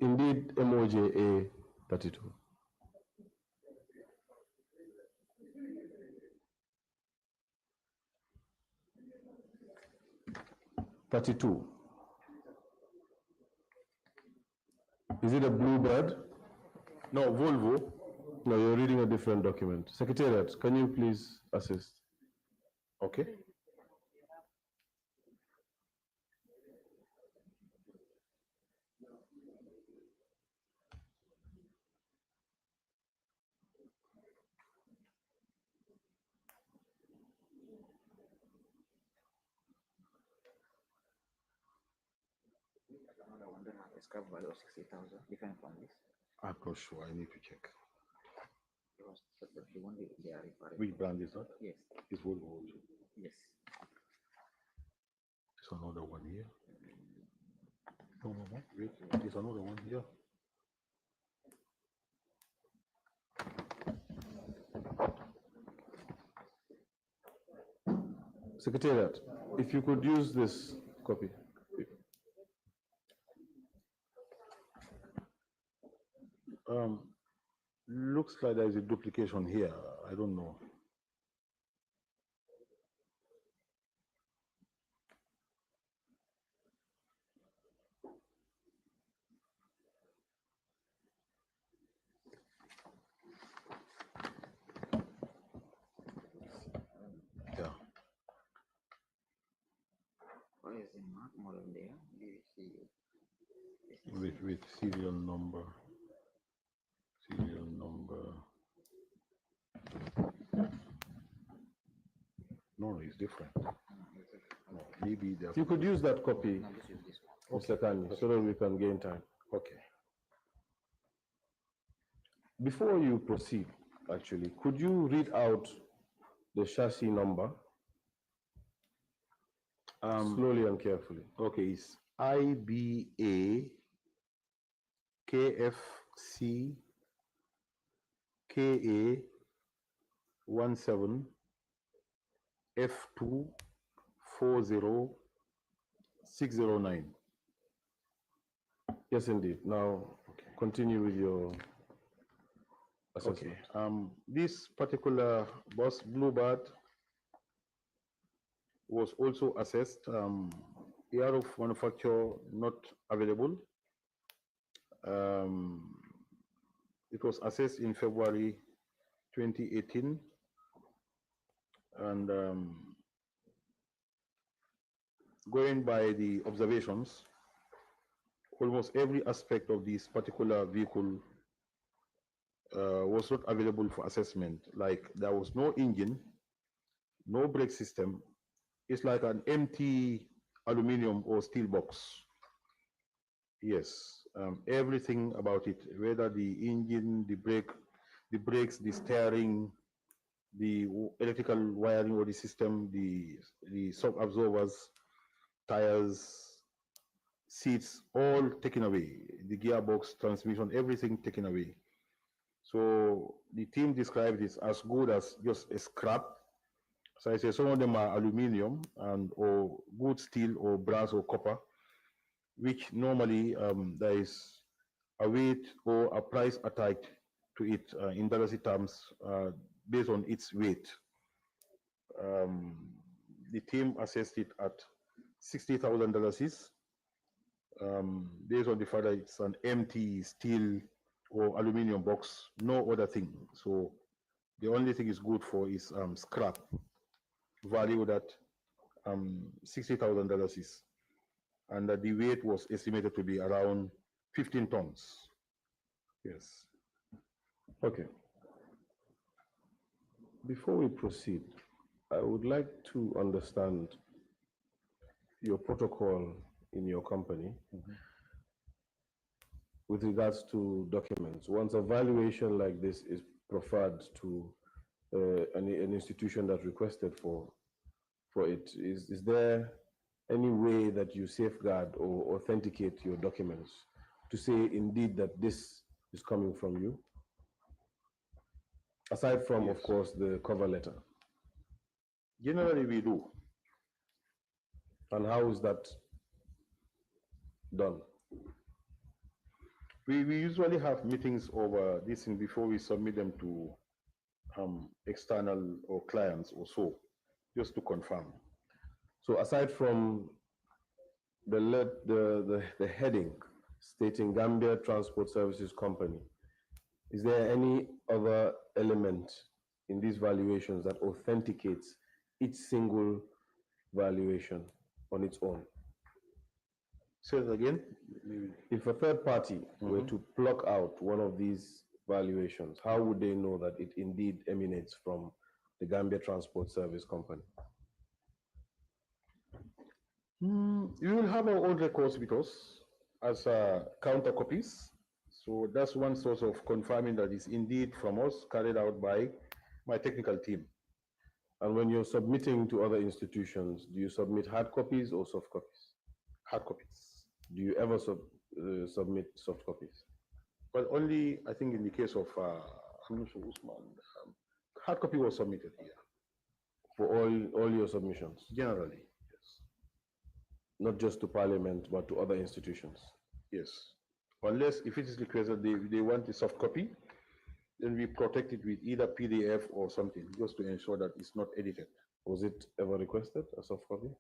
indeed MOJA 32. Is it a Bluebird? No, Volvo. No, you're reading a different document. Secretariat, can you please assist? Okay. Scrap value of 60,000 different from this. I'm not sure. I need to check. Because the one they are referring. Which brand is that? Yes. It's Volvo also. Yes. There's another one here. No. Wait. There's another one here. Secretariat, if you could use this copy. Looks like there is a duplication here. I don't know. Yeah. Why is the mark model there? With serial number. Serial number. No, it's different. No, maybe If you could use that copy, No, let's use this one. Mr. Kani, so that we can gain time. Okay. Before you proceed, actually, could you read out the chassis number slowly and carefully? Okay, it's IBA KFC KA 17 F2 40609. Yes, indeed. Now, continue with your assessment. Okay. This particular bus Bluebird was also assessed. Year of manufacture not available. It was assessed in February 2018, and going by the observations, almost every aspect of this particular vehicle was not available for assessment. Like there was no engine, no brake system. It's like an empty aluminum or steel box. Yes, everything about it, whether the engine, the brakes, the steering, the electrical wiring or the system, the shock absorbers, tires, seats, all taken away. The gearbox, transmission, everything taken away. So the team described this as good as just a scrap. So I say some of them are aluminum and or good steel or brass or copper, which normally there is a weight or a price attached to it in dollar terms based on its weight. The team assessed it at $60,000 based on the fact that it's an empty steel or aluminum box, no other thing. So the only thing it's good for is scrap, valued at $60,000, and that the weight was estimated to be around 15 tons. Yes. Okay. Before we proceed, I would like to understand your protocol in your company with regards to documents. Once a valuation like this is preferred to an institution that requested for it, is there any way that you safeguard or authenticate your documents to say indeed that this is coming from you? Aside from, of course, the cover letter. Generally, we do. And how is that done? We usually have meetings over this thing before we submit them to external or clients or so, just to confirm. So aside from the heading stating Gambia Transport Services Company, is there any other element in these valuations that authenticates each single valuation on its own? Say it again. If a third party were to pluck out one of these valuations, how would they know that it indeed emanates from the Gambia Transport Service Company? You will have our own records with us as counter copies. So that's one source of confirming that it's indeed from us, carried out by my technical team. And when you're submitting to other institutions, do you submit hard copies or soft copies? Hard copies. Do you ever submit soft copies? But only, I think, in the case of, I'm not sure, Usman, hard copy was submitted here. For all your submissions? Generally, yes. Not just to Parliament, but to other institutions? Yes. Unless, if it is requested, they want a soft copy, then we protect it with either PDF or something, just to ensure that it's not edited. Was it ever requested, a soft copy?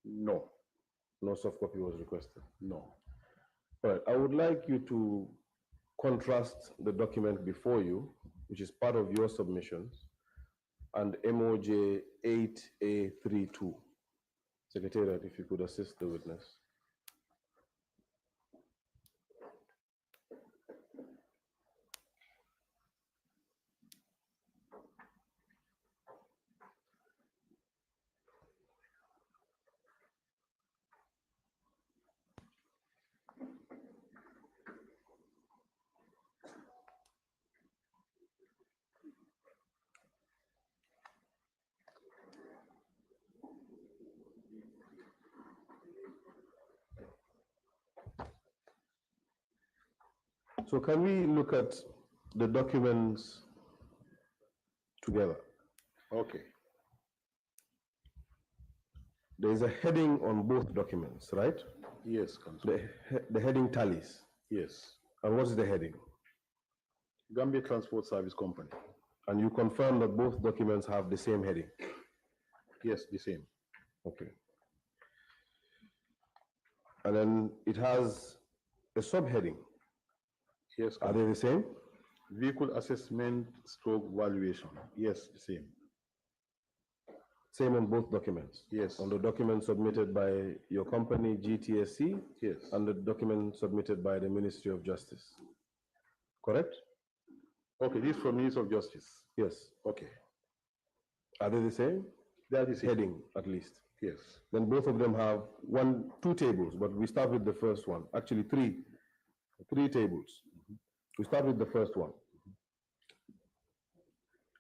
No. No soft copy was requested? No. All right, I would like you to contrast the document before you, which is part of your submissions, and MOJ 8A32. Secretariat, if you could assist the witness. So can we look at the documents together? Okay. There is a heading on both documents, right? Yes, Council. The heading tallies. Yes. And what is the heading? Gambia Transport Service Company. And you confirm that both documents have the same heading? Yes, the same. Okay. And then it has a subheading. Yes. Are they the same? Vehicle assessment stroke valuation. Yes, the same. Same on both documents? Yes. On the document submitted by your company, GTSC? Yes. And the document submitted by the Ministry of Justice? Correct? Okay, this from Ministry of Justice. Yes. Okay. Are they the same? They are the same. Heading, at least? Yes. Then both of them have two tables, but we start with the first one. Actually, three tables. We start with the first one.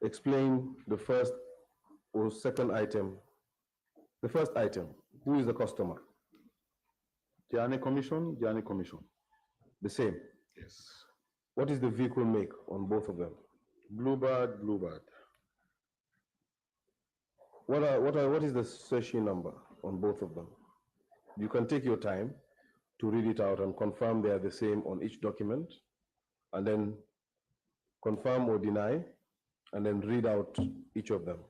Explain the first or second item. The first item, who is the customer? Janneh Commission, Janneh Commission. The same? Yes. What is the vehicle make on both of them? Bluebird, Bluebird. What is the session number on both of them? You can take your time to read it out and confirm they are the same on each document, and then confirm or deny, and then read out each of them.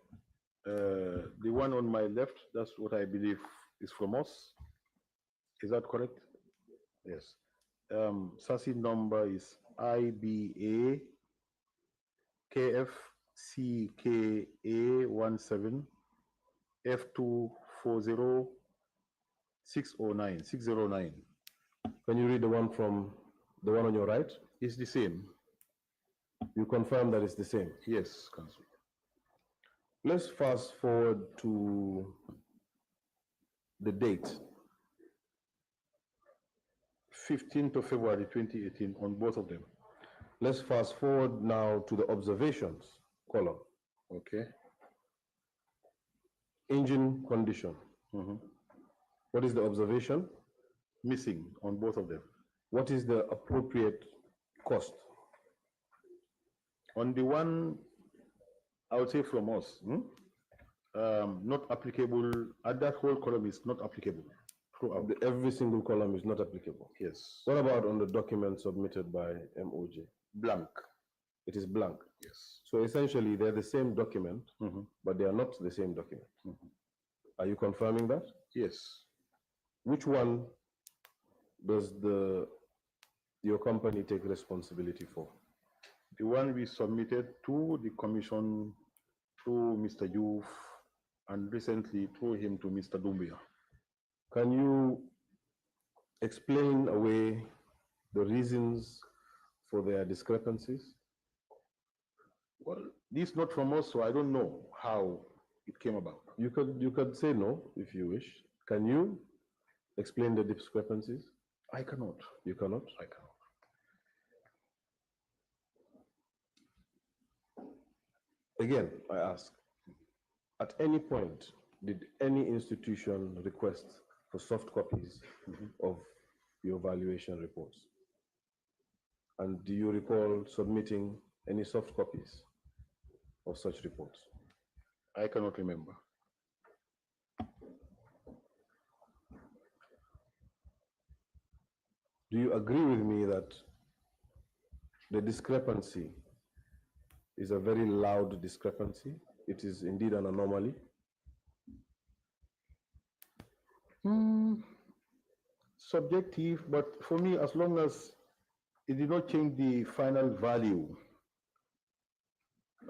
The one on my left, that's what I believe is from us. Is that correct? Yes. SASI number is IBA KFCKA17 F240 609. Can you read the one on your right? It's the same. You confirm that it's the same? Yes, Council. Let's fast forward to the date. 15th of February 2018 on both of them. Let's fast forward now to the observations column. Okay. Engine condition. What is the observation? Missing on both of them. What is the appropriate cost? On the one, I would say from us, not applicable, at that whole column is not applicable throughout. Every single column is not applicable. Yes. What about on the document submitted by MOJ? Blank. It is blank. Yes. So essentially, they're the same document, but they are not the same document. Are you confirming that? Yes. Which one does your company take responsibility for? The one we submitted to the commission, through Mr. Youth, and recently through him to Mr. Dumbia. Can you explain away the reasons for their discrepancies? Well, this is not from us, so I don't know how it came about. You could say no if you wish. Can you explain the discrepancies? I cannot. You cannot? I cannot. Again, I ask, at any point, did any institution request for soft copies of your valuation reports? And do you recall submitting any soft copies of such reports? I cannot remember. Do you agree with me that the discrepancy is a very loud discrepancy? It is indeed an anomaly? Subjective, but for me, as long as it did not change the final value,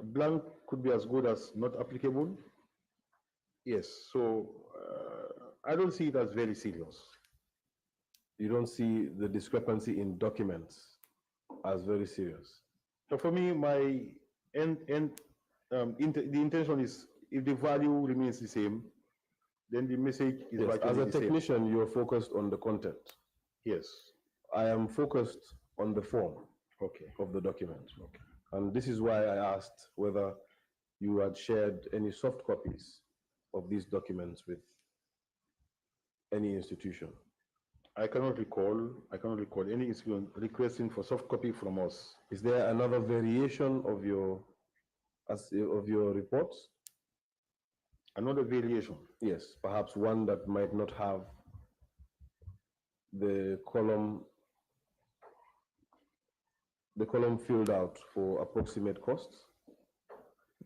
blank could be as good as not applicable. Yes, so I don't see it as very serious. You don't see the discrepancy in documents as very serious? So for me, my the intention is, if the value remains the same, then the message is Yes, virtually as a the same. technician, you're focused on the content. Yes. I am focused on the form of the document. Okay. And this is why I asked whether you had shared any soft copies of these documents with any institution. I cannot recall any institution requesting for soft copy from us. Is there another variation of your reports? Another variation? Yes, perhaps one that might not have the column filled out for approximate costs?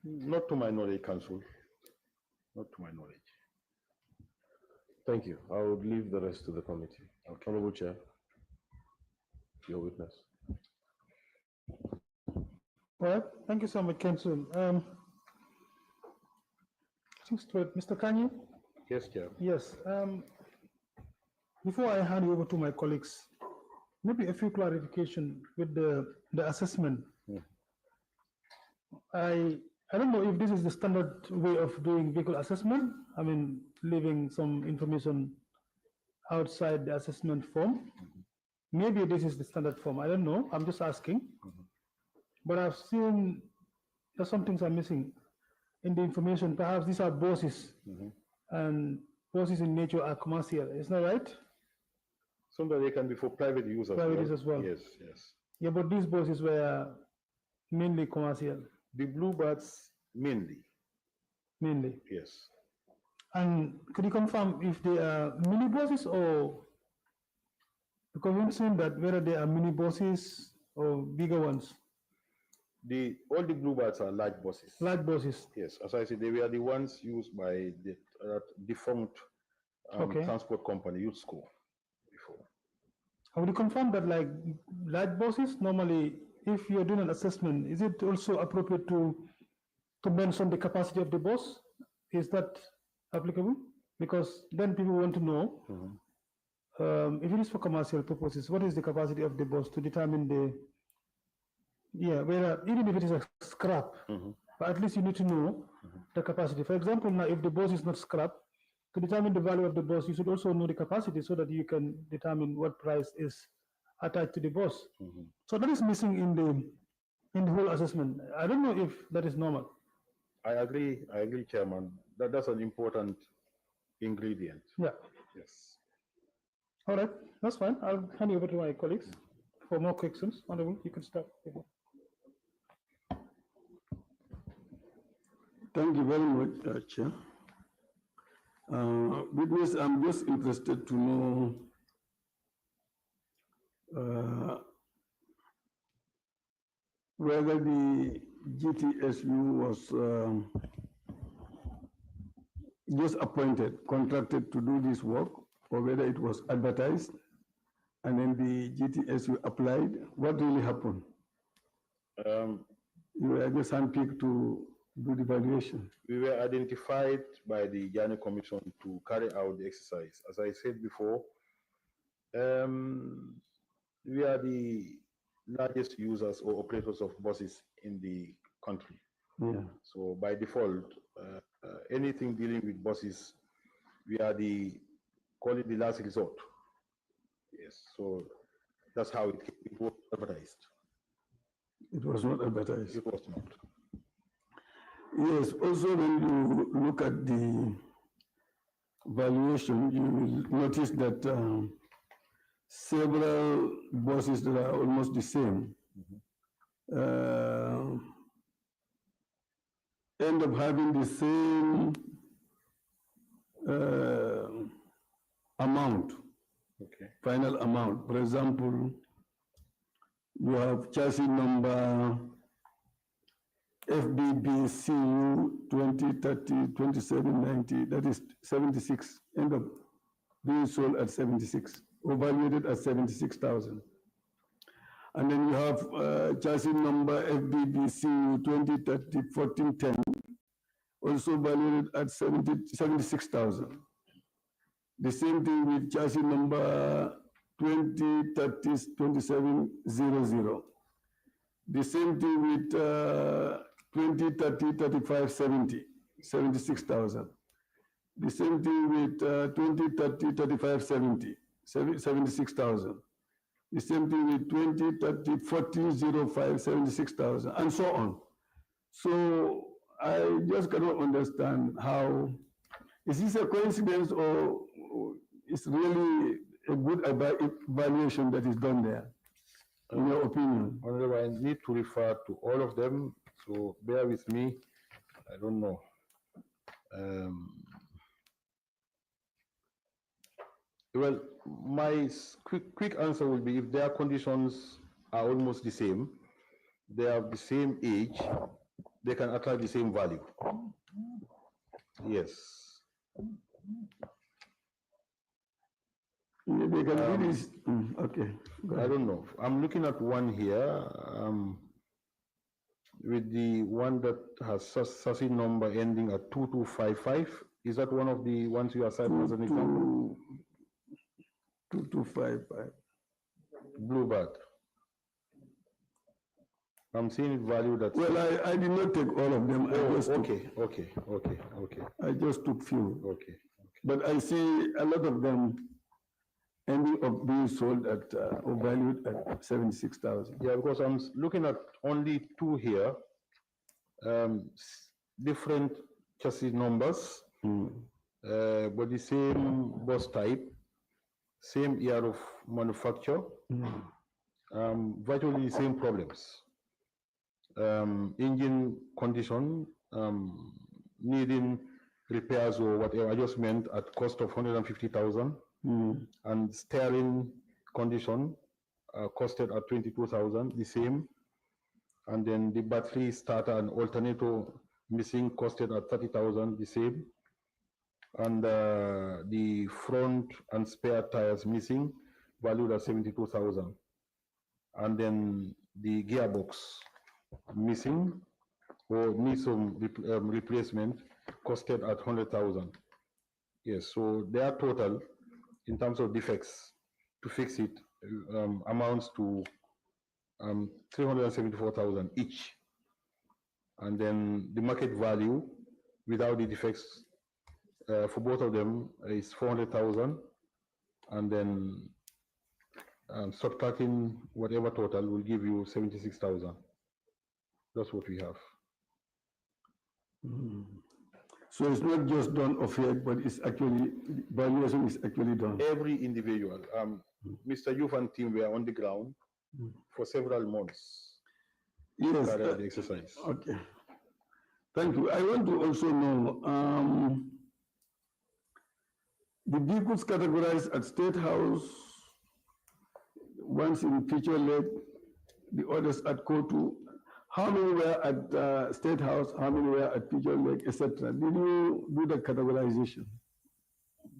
Not to my knowledge, Council. Not to my knowledge. Thank you. I would leave the rest to the committee. Okay. Honorable Chair, your witness. All right. Thank you so much, Council. Mr. Kanye? Yes, Chair. Yes. Before I hand you over to my colleagues, maybe a few clarification with the assessment. I don't know if this is the standard way of doing vehicle assessment. I mean, leaving some information outside the assessment form. Maybe this is the standard form. I don't know. I'm just asking. But I've seen that some things are missing in the information. Perhaps these are bosses, and bosses in nature are commercial. Isn't that right? Sometimes they can be for private use as well. Private use as well. Yes, yes. Yeah, but these bosses were mainly commercial. The bluebirds mainly. Mainly. Yes. And could you confirm if they are mini bosses, or because we've seen that whether they are mini bosses or bigger ones? All the bluebirds are large buses. Large bosses. Yes, as I said, they were the ones used by the defunct transport company, Youth School, before. I would confirm that, like large bosses, normally, if you're doing an assessment, is it also appropriate to mention the capacity of the bus? Is that applicable? Because then people want to know, if it is for commercial purposes, what is the capacity of the bus to determine whether, even if it is a scrap, but at least you need to know the capacity. For example, now if the bus is not scrap, to determine the value of the bus, you should also know the capacity so that you can determine what price is attached to the bus. So that is missing in the whole assessment. I don't know if that is normal. I agree, Chairman. That's an important ingredient. Yeah. Yes. All right, that's fine. I'll hand you over to my colleagues for more questions. Honorable, you can start. Thank you very much, Chair. Witness, I'm just interested to know whether the GTSU was just appointed, contracted to do this work, or whether it was advertised, and then the GTSU applied. What really happened? You were just handpicked to do the valuation. We were identified by the Janneh Commission to carry out the exercise. As I said before, we are the largest users or operators of buses in the country. Yeah. So by default, anything dealing with buses, we are call it the last resort. Yes, so that's how it was advertised. It was not advertised. It was not. Yes, also when you look at the valuation, you will notice that several buses that are almost the same end up having the same amount, final amount. For example, you have chassis number FBBCU 2030 2790, that is 76, end up being sold at 76, or valued at 76,000. And then you have chassis number FBBCU 2030 1410, also valued at 76,000. The same thing with chassis number 2030 2700. The same thing with 2030 3570, 76,000. The same thing with 2030 3570, 76,000. The same thing with 2030 4005, 76,000, and so on. So I just cannot understand how, is this a coincidence or is really a good evaluation that is done there, in your opinion? However, I need to refer to all of them, so bear with me. I don't know. Well, my quick answer will be if their conditions are almost the same, they have the same age, they can attract the same value. Yes. Maybe can do this. Okay. I don't know. I'm looking at one here with the one that has chassis number ending at 2255. Is that one of the ones you are citing as an example? 2255. Bluebird. I'm seeing it valued at. Well, I did not take all of them. Oh, I just okay. I just took few. Okay. But I see a lot of them ending up being sold at or valued at 76,000. Yeah, because I'm looking at only two here, different chassis numbers, but the same bus type, same year of manufacture, virtually the same problems. Engine condition, needing repairs or whatever adjustment at cost of 150,000, and steering condition costed at 22,000, the same. And then the battery starter and alternator missing, costed at 30,000, the same. And the front and spare tires missing, valued at 72,000. And then the gearbox missing or needs some replacement, costed at 100,000. Yes, so their total in terms of defects to fix it amounts to 374,000 each. And then the market value without the defects for both of them is 400,000. And then subtracting whatever total will give you 76,000. That's what we have. So it's not just done off here, but it's actually, valuation is actually done. Every individual. Mr. Youth and team were on the ground for several months. Yes. The exercise. Okay. Thank you. I want to also know, The vehicles categorized at State House, ones in Feature Lake, the others at Kotu. How many were at State House? How many were at Feature Lake, etc.? Did you do the categorization?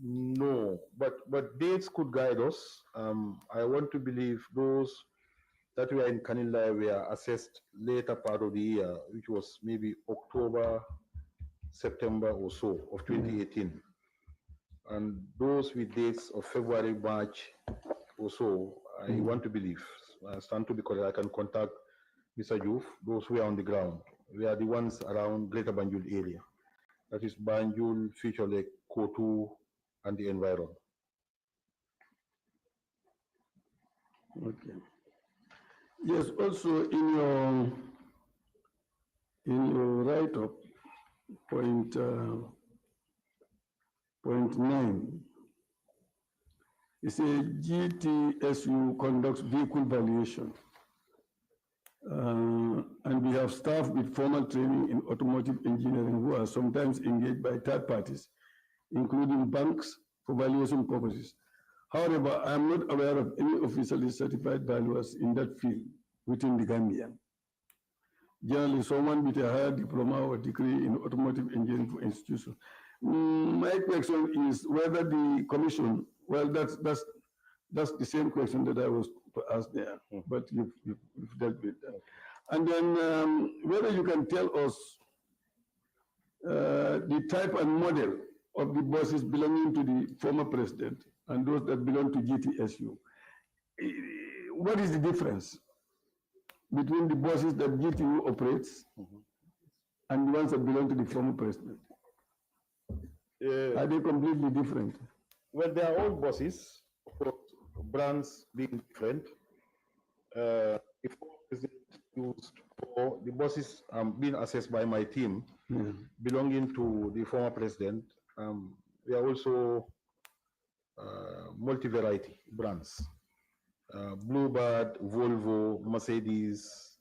No, but dates could guide us. I want to believe those that were in Kanila were assessed later part of the year, which was maybe October, September or so of 2018. And those with dates of February, March or so, I want to believe, I stand to be correct, I can contact Mr. Juf, those who are on the ground. We are the ones around Greater Banjul area. That is Banjul, Feature Lake, Kotu, and the environment. Okay. Yes, also in your write-up, point 9, it says GTSU conducts vehicle valuation. And we have staff with formal training in automotive engineering who are sometimes engaged by third parties, including banks for valuation purposes. However, I am not aware of any officially certified valuers in that field within the Gambia. Generally, someone with a higher diploma or degree in automotive engineering for institution. My question is whether the commission, well, that's the same question that I was to ask there, but you've dealt with that. And then whether you can tell us the type and model of the buses belonging to the former president and those that belong to GTSU. What is the difference between the buses that GTU operates and the ones that belong to the former president? Are they completely different? Well, they are all buses, of course, brands being different. If used for the buses being assessed by my team belonging to the former president, we are also multi-variety brands. Bluebird, Volvo, Mercedes,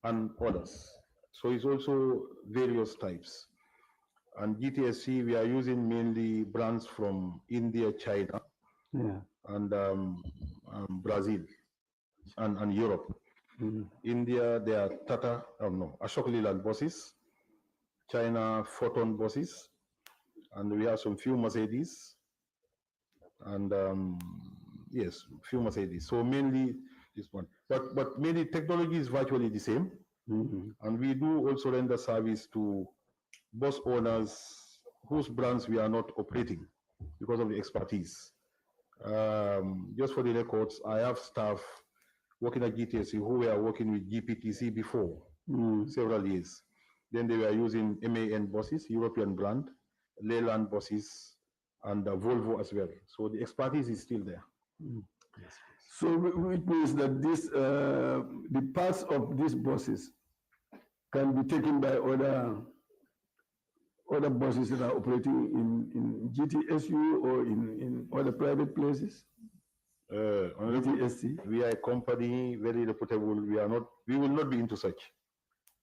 and others. So it's also various types. And GTSC, we are using mainly brands from India, China, and Brazil, and Europe. India, they are Tata, Ashok Leyland buses. China, Photon buses. And we have some few Mercedes. And yes, few Mercedes. So mainly this one. But mainly technology is virtually the same. And we do also render service to bus owners whose brands we are not operating because of the expertise. Just for the records, I have staff working at GTSC who were working with GPTC before several years. Then they were using MAN buses, European brand, Leyland buses, and Volvo as well. So the expertise is still there. Yes. So it means that this, the parts of these buses can be taken by other buses that are operating in GTSU or in other private places? GTSC? We are a company, very reputable. We will not be into such.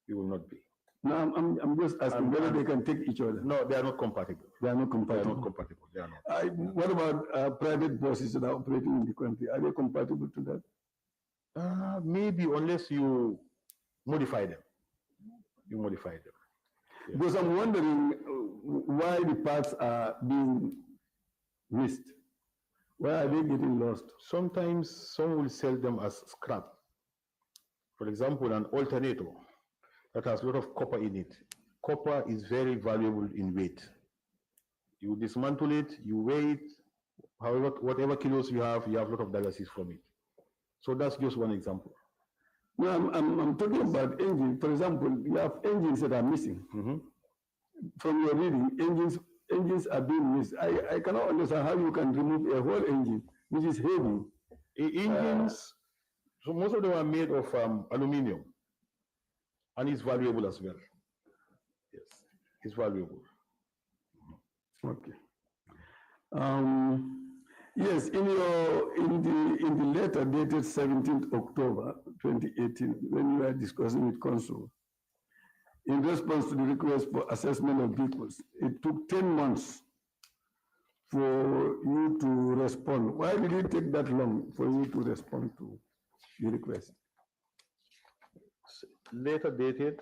We will not be. No, I'm just asking whether they can take each other. No, they are not compatible. They are not compatible. They are not compatible. They are not. What about private buses that are operating in the country? Are they compatible to that? Maybe unless you modify them. You modify them. Yes. Because I'm wondering why the parts are being missed. Why are they getting lost? Sometimes some will sell them as scrap. For example, an alternator that has a lot of copper in it. Copper is very valuable in weight. You dismantle it, you weigh it, however, whatever kilos you have a lot of dialysis from it. So that's just one example. No, I'm talking about engines. For example, you have engines that are missing. From your reading, engines are being missed. I cannot understand how you can remove a whole engine, which is heavy. Engines, so most of them are made of aluminum, and it's valuable as well. Yes, it's valuable. Okay. Yes, in the letter dated 17th October 2018, when you were discussing with Consul, in response to the request for assessment of vehicles, it took 10 months for you to respond. Why did it take that long for you to respond to the request? Later dated,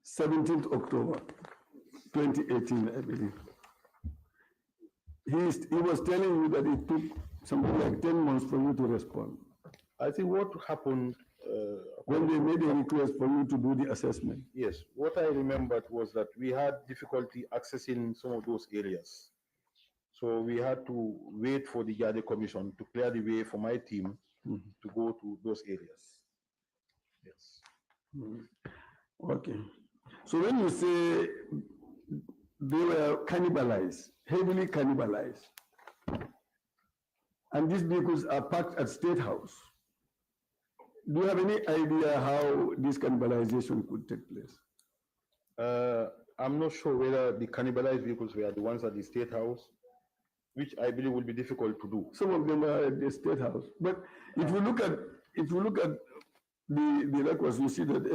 17th October 2018, I believe. He was telling you that it took something like 10 months for you to respond. I think what happened When they made a request for you to do the assessment. yes, what I remembered was that we had difficulty accessing some of those areas. So we had to wait for the Janneh Commission to clear the way for my team to go to those areas. Yes. Okay. So when you say they were cannibalized, heavily cannibalized, and these vehicles are parked at State House, do you have any idea how this cannibalization could take place? I'm not sure whether the cannibalized vehicles were the ones at the State House, which I believe will be difficult to do. Some of them are at the State House, but if you look at the records, you see that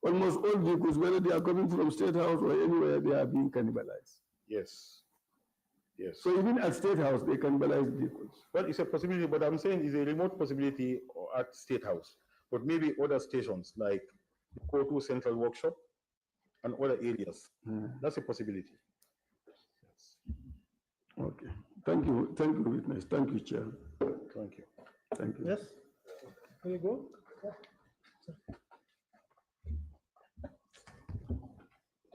almost all vehicles, whether they are coming from State House or anywhere, they are being cannibalized. Yes. Yes. So even at State House, they cannibalize vehicles. Well, it's a possibility, but I'm saying it's a remote possibility at State House, but maybe other stations like Kotu Central Workshop and other areas. That's a possibility. Okay. Thank you, witness. Thank you, Chair. Thank you. Thank you. Yes, here you go.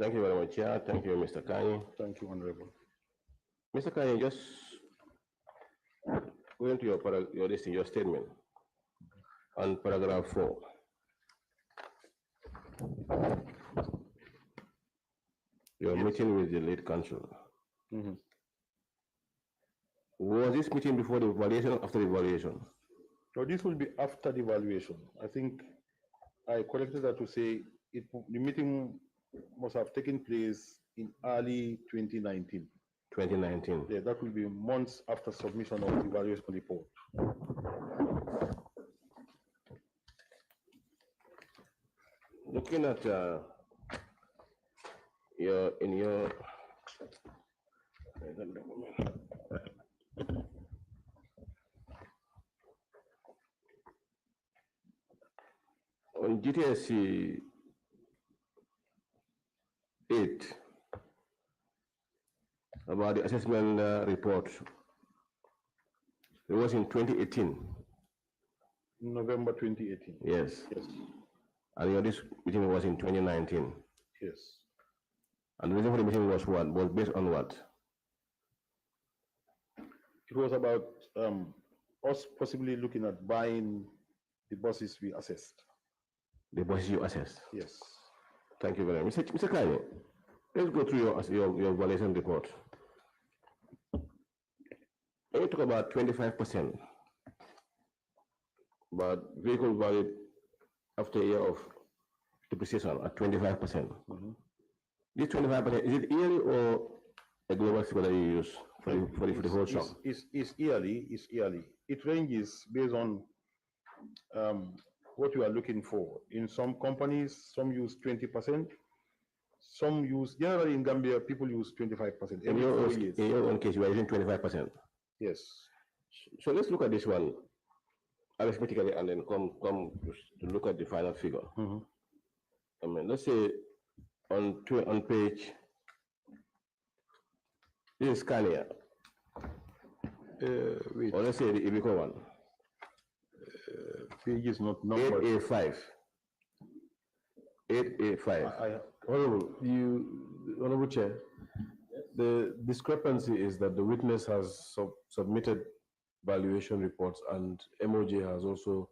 Thank you very much, Chair. Thank you, Mr. Kanye. Thank you, Honorable. Mr. Kanye, just going to your statement on paragraph 4. Your meeting with the lead counsel. Was this meeting before the evaluation or after the evaluation? So this will be after the evaluation. I think I corrected that to say the meeting must have taken place in early 2019. 2019. Yeah, that will be months after submission of the evaluation report. Looking at your on GTSC 8 about the assessment report, it was in 2018. November 2018. Yes. Yes. And this meeting was in 2019. Yes. And the reason for the meeting was what? Was based on what? It was about us possibly looking at buying the buses we assessed. The buses you assessed? Yes. Thank you very much. Mr. Kanye, let's go through your evaluation report. When you talk about 25%, but vehicle valued after a year of depreciation at 25%. This 25%, is it yearly or a global figure that you use for the whole sum? It's yearly. It's yearly. It ranges based on what you are looking for. In some companies, some use 20%. Some use, generally in Gambia, people use 25%. In your own case, you are using 25%. Yes. So let's look at this one arithmetically and then come to look at the final figure. I mean, let's say on page, this is Scania. Or let's say the Ibico one. Page is not numbered. 8A5. 8A5. Honorable Chair, the discrepancy is that the witness has submitted valuation reports and MOJ has also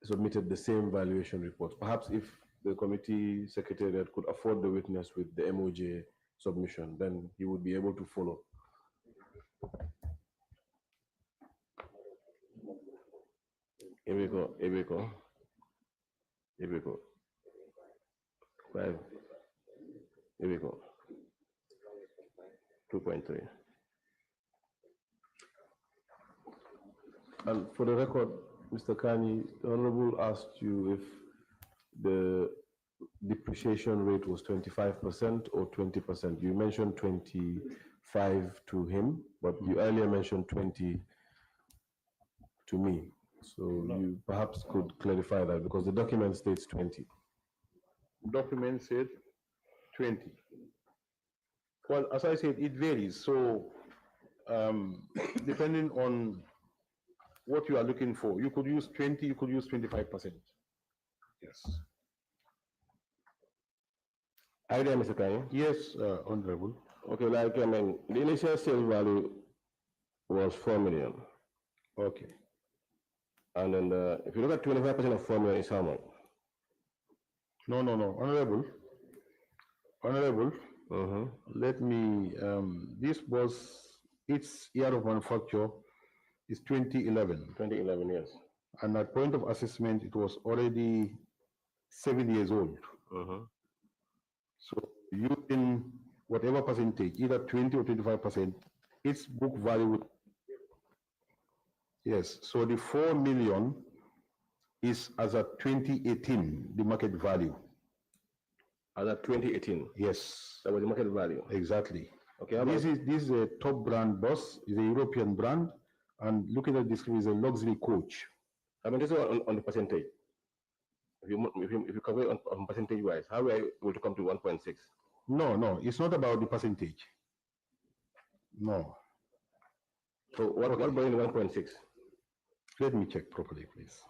submitted the same valuation reports. Perhaps if the committee secretariat could afford the witness with the MOJ submission, then he would be able to follow. Here we go. 5. Here we go. 2.3. And for the record, Mr. Kani, the Honorable asked you if the depreciation rate was 25% or 20%. You mentioned 25%. 5 to him, but you earlier mentioned 20 to me. So you perhaps could clarify that because the document states 20. Document said 20. Well, as I said, it varies. So depending on what you are looking for, you could use 20, you could use 25%. Yes. Idea, Mr. Kanye? Yes, Honorable. Okay, like, I mean, the initial sales value was 4 million. Okay. And then if you look at 25% of 4 million, it's how much? No. Honorable. Let me, this was, its year of manufacture is 2011. 2011, yes. And at point of assessment, it was already 7 years old. So using whatever percentage, either 20 or 25%, its book value would, yes. So the 4 million is as at 2018, the market value. As at 2018? Yes. That was the market value? Exactly. Okay. This is a top brand bus, is a European brand, and looking at this is a luxury coach. I mean, this is on the percentage. If you calculate on percentage wise, how are you able to come to 1.6? No, it's not about the percentage. No. So what about the 1.6? Let me check properly, please.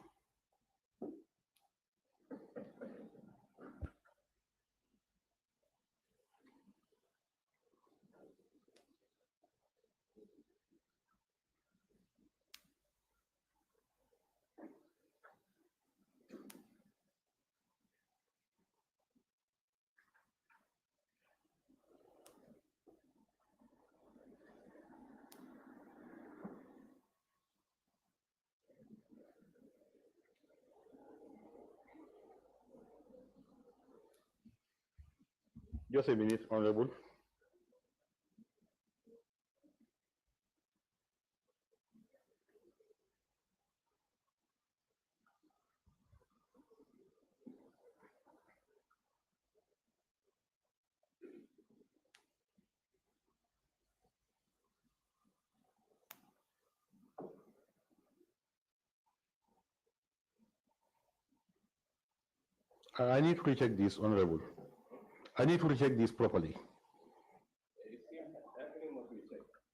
Just a minute, Honorable. I need to recheck this, Honorable. I need to recheck this properly.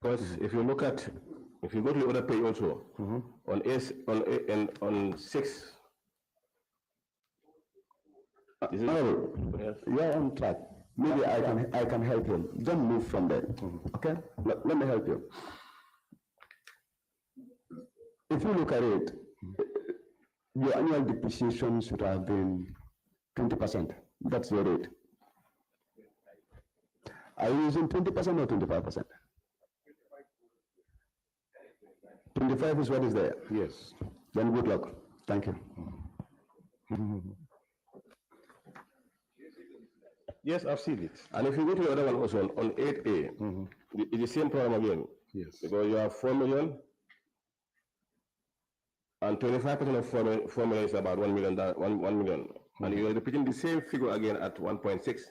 Because if you go to the other page also, on 6. Honorable, you are on track. Maybe I can help you. Don't move from there. Okay? Let me help you. If you look at it, your annual depreciation should have been 20%. That's your rate. Are you using 20% or 25%? 25 is what is there. Yes. Then good luck. Thank you. Yes, I've seen it. And if you go to the other one also on 8A, it's the same problem again. Yes. Because you have 4 million, and 25% of 4 million is about 1 million. 1 million. And you're repeating the same figure again at 1.6.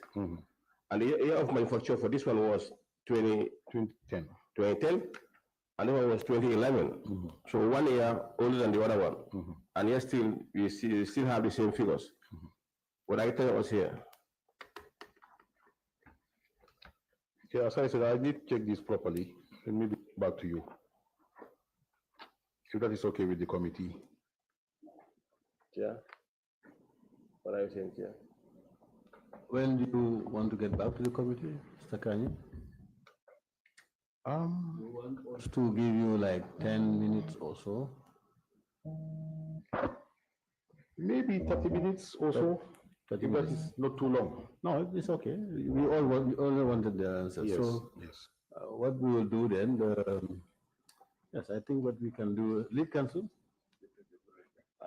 And the year of manufacture for this one was 2010. 2010, and the other one was 2011. So 1 year older than the other one. And yet still, you still have the same figures. What I tell us here. Yeah, as I said, I need to check this properly. Let me get back to you. If that is okay with the committee. Yeah. What are you saying here? When do you want to get back to the committee, Mr. Kanye? We want us to give you like 10 minutes or so. Maybe 30 minutes or so. 30 That minutes. is not too long. No, it's okay. We all wanted the answer. Yes. So Yes. what we will do then, yes, I think what we can do, lead council.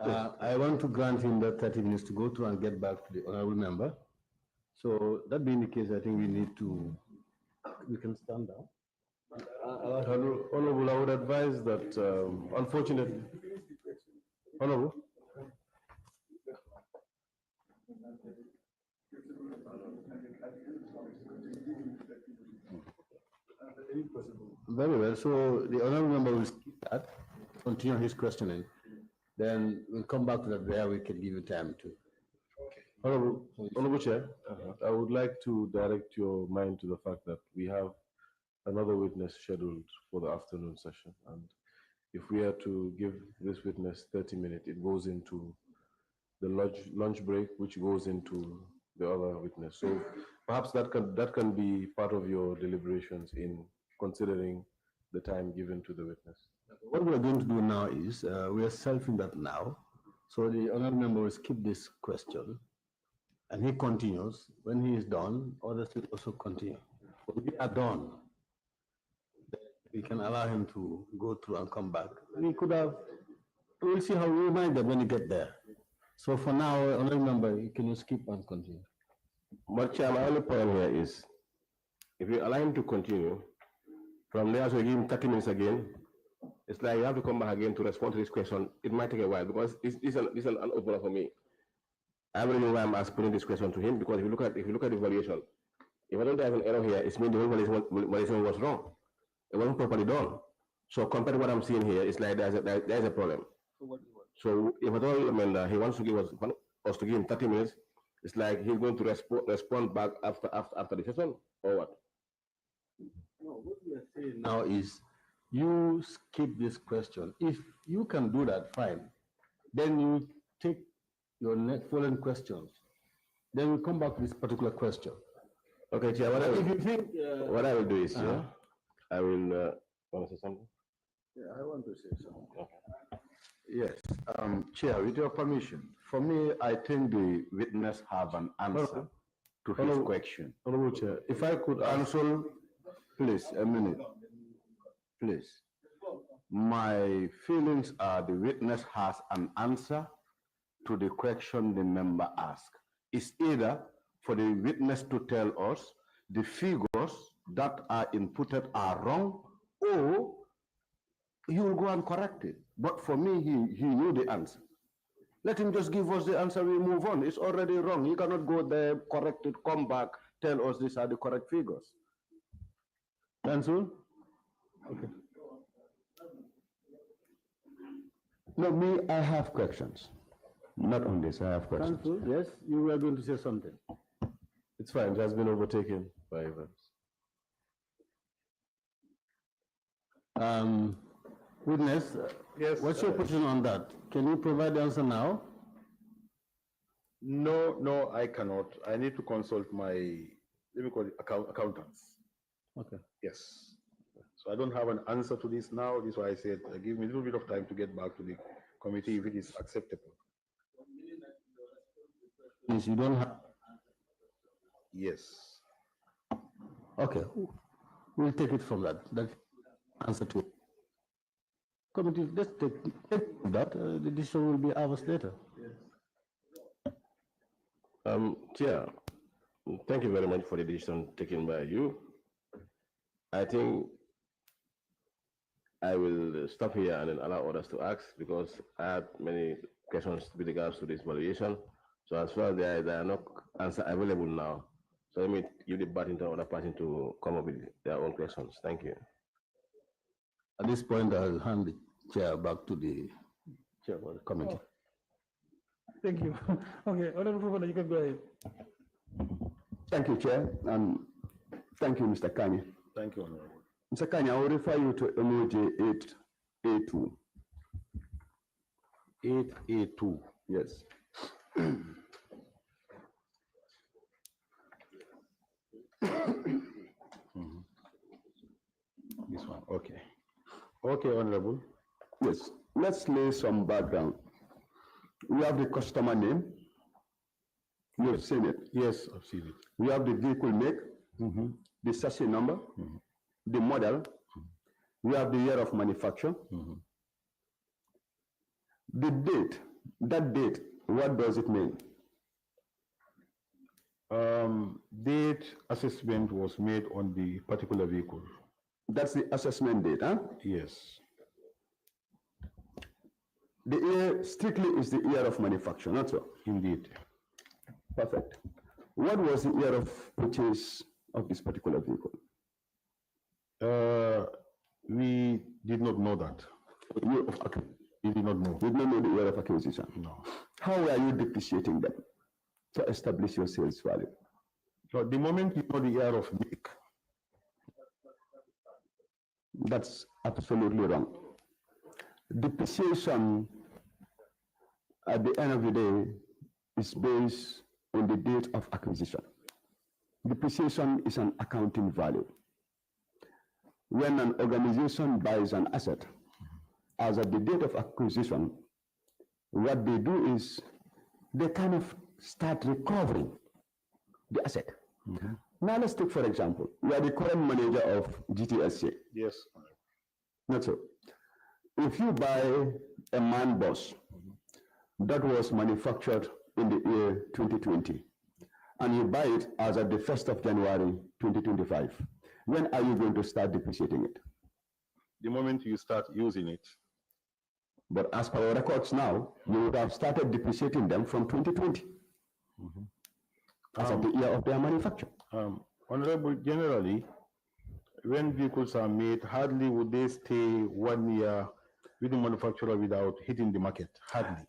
I want to grant him that 30 minutes to go through and get back to the honorable member. So that being the case, I think we can stand down. Honorable, I would advise that, unfortunately, Honorable. Very well. So the honorable member will skip that, continue his questioning. Then we'll come back to that where we can give you time to. Honorable Chair, I would like to direct your mind to the fact that we have another witness scheduled for the afternoon session. And if we are to give this witness 30 minutes, it goes into the lunch break, which goes into the other witness. So perhaps that can be part of your deliberations in considering the time given to the witness. What we are going to do now is we are selfing that now. So the honorable member will skip this question and he continues. When he is done, others will also continue. When we are done, we can allow him to go through and come back. We'll see how we mind that when you get there. So for now, honorable member, can you skip and continue? But Chair, my only point here is, if you allow him to continue, from there, so you give him 30 minutes again, it's like you have to come back again to respond to this question. It might take a while because this is an opener for me. I don't know why I'm asking this question to him, because if you look at the evaluation, if I don't have an error here, it means the whole evaluation was wrong. It wasn't properly done. So compared to what I'm seeing here, it's like there's a problem. So if at all he wants to give us to give him 30 minutes, it's like he's going to respond back after the session, or what? No, what we are saying now is you skip this question. If you can do that, fine. Then you take your next following questions. Then we come back to this particular question. Okay, Chair, If you think what I will do is, I will want to say something? yeah, I want to say something. Okay. Yes, Chair, with your permission, for me, I think the witness have an answer to his question. Honorable Chair, if I could Counsel, please, a minute. Please. My feelings are the witness has an answer to the question the member asked. It's either for the witness to tell us the figures that are inputted are wrong, or he will go and correct it. But for me, he knew the answer. Let him just give us the answer, we move on. It's already wrong. He cannot go there, correct it, come back, tell us these are the correct figures. Counsel? Okay. No, me, I have questions. Not on this, I have questions. Counsel, yes, you were going to say something. It's fine, it has been overtaken by events. Witness, Yes. what's your position on that? Can you provide the answer now? No, I cannot. I need to consult my, let me call it accountants. Okay. Yes. So I don't have an answer to this now. This is why I said, give me a little bit of time to get back to the committee if it is acceptable. Yes, you don't have. Yes. Okay, we'll take it from that. That answer to it. Committee, let's take that. The decision will be hours later. Chair, thank you very much for the decision taken by you. I think I will stop here and then allow others to ask, because I have many questions with regards to this valuation. So as far as there are no answers available now, so let me give the baton to other person to come up with their own questions. Thank you. At this point, I'll hand the chair back to the chair of the committee. Thank you. Okay, Honorable Professor, you can go ahead. Thank you, Chair, and thank you, Mr. Kanye. Thank you, Honorable. Mr. Kanye, I will refer you to emoji 8A2. 8A2. Yes. This one, okay. Okay, Honorable. Yes. Let's lay some background. We have the customer name. You have seen it. Yes, I've seen it. We have the vehicle make, the chassis number, the model. We have the year of manufacture. The date, that date, what does it mean? Date assessment was made on the particular vehicle. That's the assessment date, huh? Yes. The year strictly is the year of manufacture, not so? Indeed. Perfect. What was the year of purchase of this particular vehicle? We did not know that. We did not know. You did not know the year of acquisition. No. How are you depreciating them to establish your sales value? So the moment you know the year of make, That's absolutely wrong. Depreciation at the end of the day is based on the date of acquisition. Depreciation is an accounting value. When an organization buys an asset, as at the date of acquisition, what they do is they kind of start recovering the asset. Now let's take, for example, you are the current manager of GTSC. yes, Not so. If you buy a man bus that was manufactured in the year 2020, and you buy it as at the 1st of January 2025, when are you going to start depreciating it? the moment you start using it. But as per our records now, you would have started depreciating them from 2020, as at the year of their manufacture. Honorable, generally, when vehicles are made, hardly would they stay 1 year with the manufacturer without hitting the market. Hardly.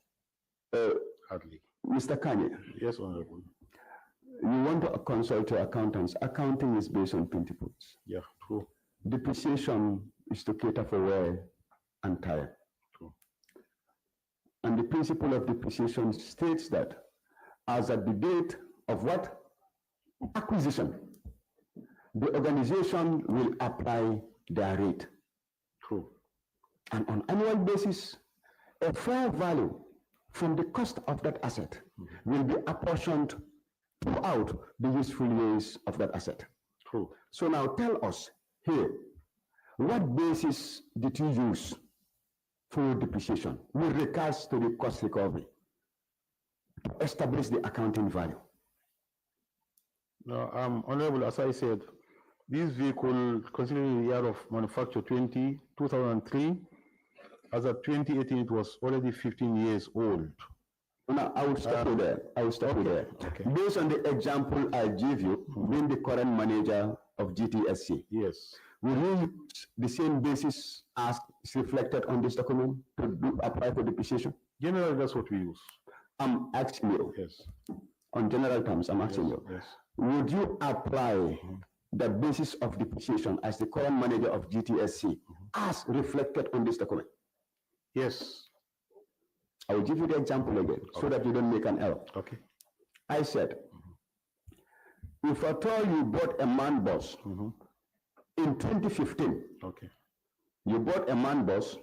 Hardly. Mr. Kanye, Yes, Honorable. you want to consult your accountants. Accounting is based on principles. Yeah, true. Depreciation is to cater for wear and tear. True. And the principle of depreciation states that as at the date of what? Acquisition, the organization will apply their rate. True. And on annual basis, a fair value from the cost of that asset will be apportioned throughout the useful years of that asset. True. So now tell us here, what basis did you use for your depreciation with regards to the cost recovery to establish the accounting value? Now, Honorable, as I said, this vehicle, considering the year of manufacture 2003, as of 2018, it was already 15 years old. Now, I will stop you there. I will stop you there. Okay. Based on the example I give you, being the current manager of GTSC, Yes. will you use the same basis as is reflected on this document to apply for depreciation? Generally, that's what we use. I'm asking you, Yes. on general terms, I'm asking you, Yes. would you apply the basis of depreciation as the current manager of GTSC as reflected on this document? Yes. I will give you the example again so that you don't make an error. Okay. I said, if at all you bought a man bus in 2015, Okay. you bought a man bus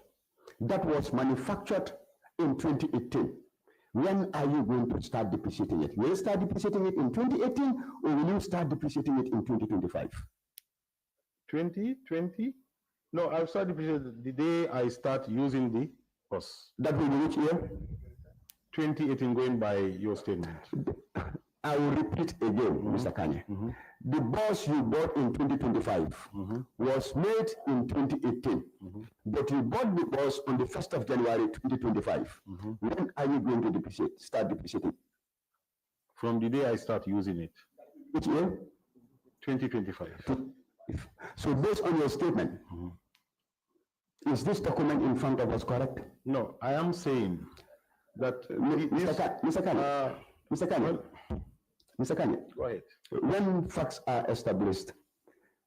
that was manufactured in 2018, when are you going to start depreciating it? Will you start depreciating it in 2018 or will you start depreciating it in 2025? 2020? No, I'll start depreciating the day I start using the bus. That will be which year? 2018, going by your statement. I will repeat again, Mr. Kanye. The bus you bought in 2025 was made in 2018, but you bought the bus on the 1st of January 2025. When are you going to start depreciating? From the day I start using it. Which year? 2025. So based on your statement, is this document in front of us correct? No, I am saying that Mr. Kanye, Mr. Kanye, Mr. Kanye, go ahead. when facts are established,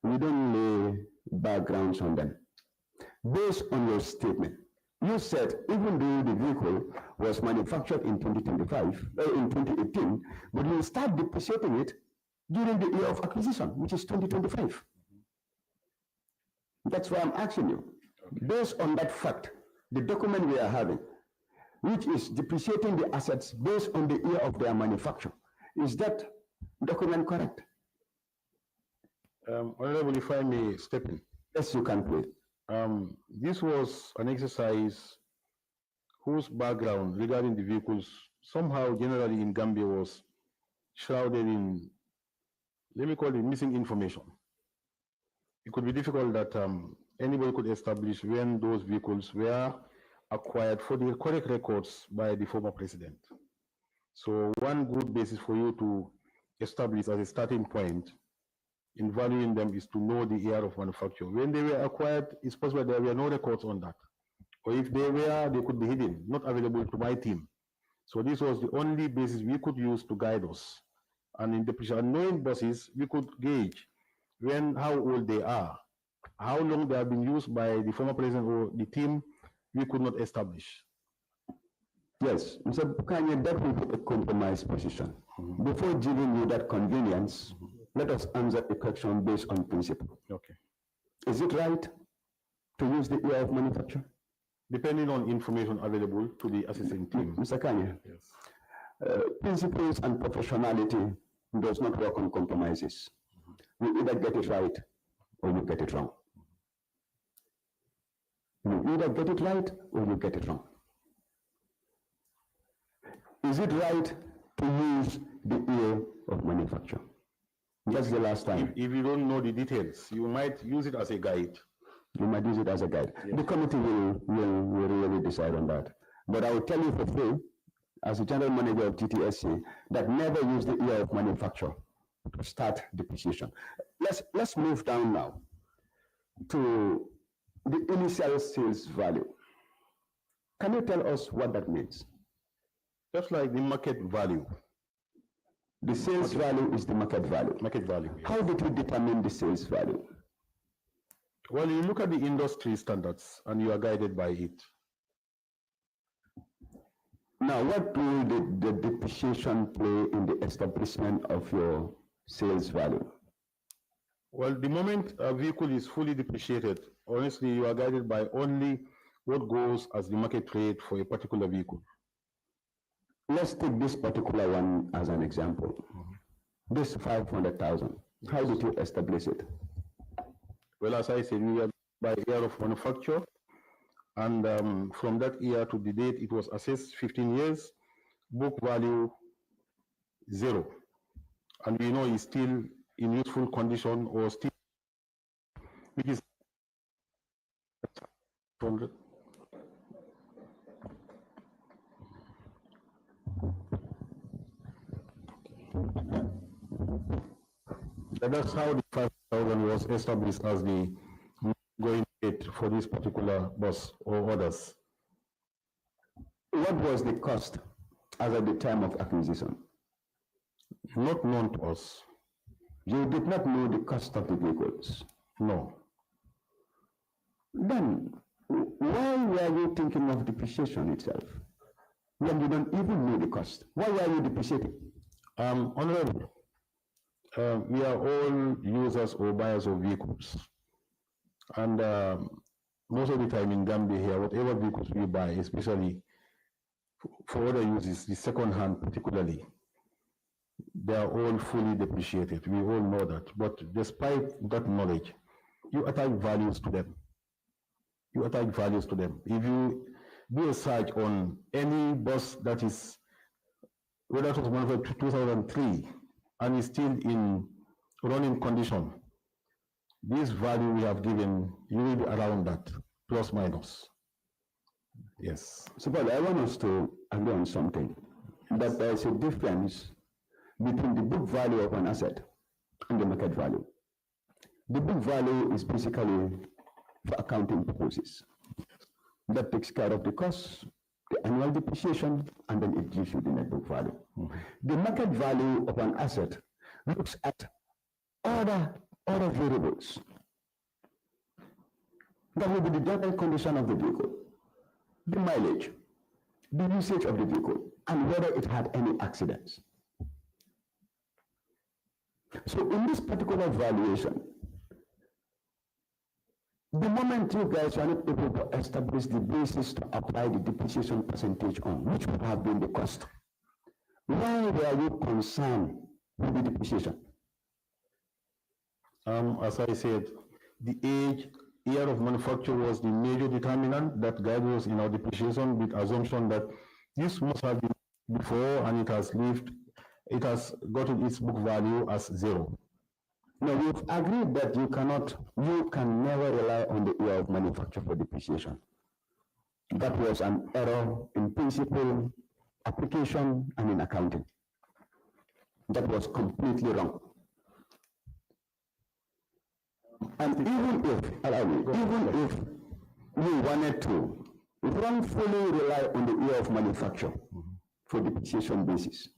we don't lay backgrounds on them. Based on your statement, you said even though the vehicle was manufactured in 2018, but you start depreciating it during the year of acquisition, which is 2025. That's why I'm asking you. Based on that fact, the document we are having, which is depreciating the assets based on the year of their manufacture, is that document correct? Honorable, if I may step in. Yes, you can, please. This was an exercise whose background regarding the vehicles somehow generally in Gambia was shrouded in, let me call it missing information. It could be difficult that anybody could establish when those vehicles were acquired for the correct records by the former president. So one good basis for you to establish as a starting point in valuing them is to know the year of manufacture. When they were acquired, it's possible there were no records on that. Or if they were, they could be hidden, not available to my team. So this was the only basis we could use to guide us. And in depreciation, knowing buses, we could gauge how old they are, how long they have been used by the former president or the team, we could not establish. Yes, Mr. Bukanya, that will be a compromise position. Before giving you that convenience, let us answer the question based on principle. Okay. Is it right to use the year of manufacture? Depending on information available to the assessing team. Mr. Kanye, yes. Principles and professionality does not work on compromises. You either get it right or you get it wrong. You either get it right or you get it wrong. Is it right to use the year of manufacture? That's the last time. If you don't know the details, you might use it as a guide. You might use it as a guide. Yes. The committee will really decide on that. But I will tell you for free, as a general manager of GTSC, that never use the year of manufacture to start depreciation. Let's move down now to the initial sales value. Can you tell us what that means? Just like the market value. The sales value is the market value. Market value. Yes. How did you determine the sales value? Well, you look at the industry standards and you are guided by it. Now, what role did the depreciation play in the establishment of your sales value? Well, the moment a vehicle is fully depreciated, honestly, you are guided by only what goes as the market rate for a particular vehicle. Let's take this particular one as an example. This 500,000, how did you establish it? Well, as I said, we are by year of manufacture, and from that year to the date, it was assessed 15 years, book value 0. And we know it's still in useful condition or still, which is 100. That's how the 5,000 was established as the going rate for this particular bus or others. What was the cost as at the time of acquisition? Not known to us. You did not know the cost of the vehicles? No. Then, why were you thinking of depreciation itself when you don't even know the cost? Why were you depreciating? Honorable, we are all users or buyers of vehicles. And most of the time in Gambia here, whatever vehicles we buy, especially for other uses, the second hand particularly, they are all fully depreciated. We all know that. But despite that knowledge, you attach values to them. You attach values to them. If you do a search on any bus that is, whether it was manufactured 2003 and is still in running condition, this value we have given, you will be around that, plus minus. Yes. So, but I want us to agree on something, that there is a difference between the book value of an asset and the market value. The book value is basically for accounting purposes. That takes care of the costs, the annual depreciation, and then it gives you the net book value. The market value of an asset looks at other variables. That will be the general condition of the vehicle, the mileage, the usage of the vehicle, and whether it had any accidents. So in this particular valuation, the moment you guys are not able to establish the basis to apply the depreciation percentage on, which would have been the cost, why were you concerned with the depreciation? As I said, the year of manufacture was the major determinant that guided us in our depreciation, with assumption that this must have been before and it has gotten its book value as 0. Now, we've agreed that you can never rely on the year of manufacture for depreciation. That was an error in principle, application, and in accounting. That was completely wrong. And even if, allow me, even if we wanted to wrongfully rely on the year of manufacture for depreciation basis,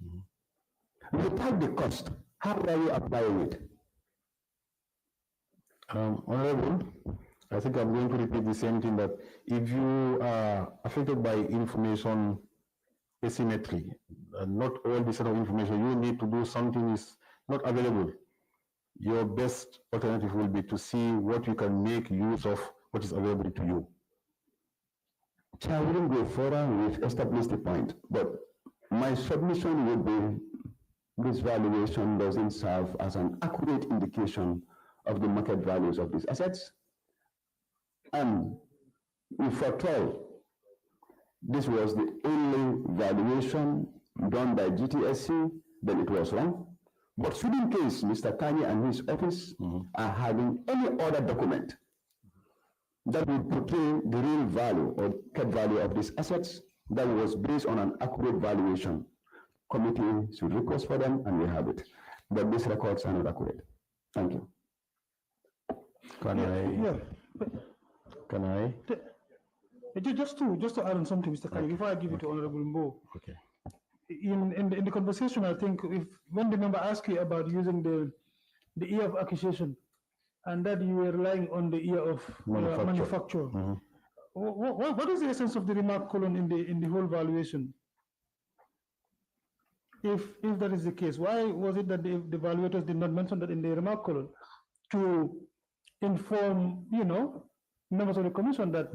without the cost, how are you applying it? Honorable, I think I'm going to repeat the same thing, that if you are affected by information asymmetry, not all the set of information you need to do something is not available, your best alternative will be to see what you can make use of what is available to you. I wouldn't go further, we've established the point, but my submission would be this valuation doesn't serve as an accurate indication of the market values of these assets. And if at all this was the only valuation done by GTSC, then it was wrong. But should in case Mr. Kanye and his office are having any other document that would portray the real value or market value of these assets that was based on an accurate valuation, committee should request for them and we have it. But these records are not accurate. Thank you. Can I? Just to add on something, Mr. Kanye, before I give it to Honorable Mbo. Okay. In the conversation, I think when the member asked you about using the year of acquisition, and that you were relying on the year of manufacture. What is the essence of the remark colon in the whole valuation? If that is the case, why was it that the evaluators did not mention that in the remark colon to inform members of the commission that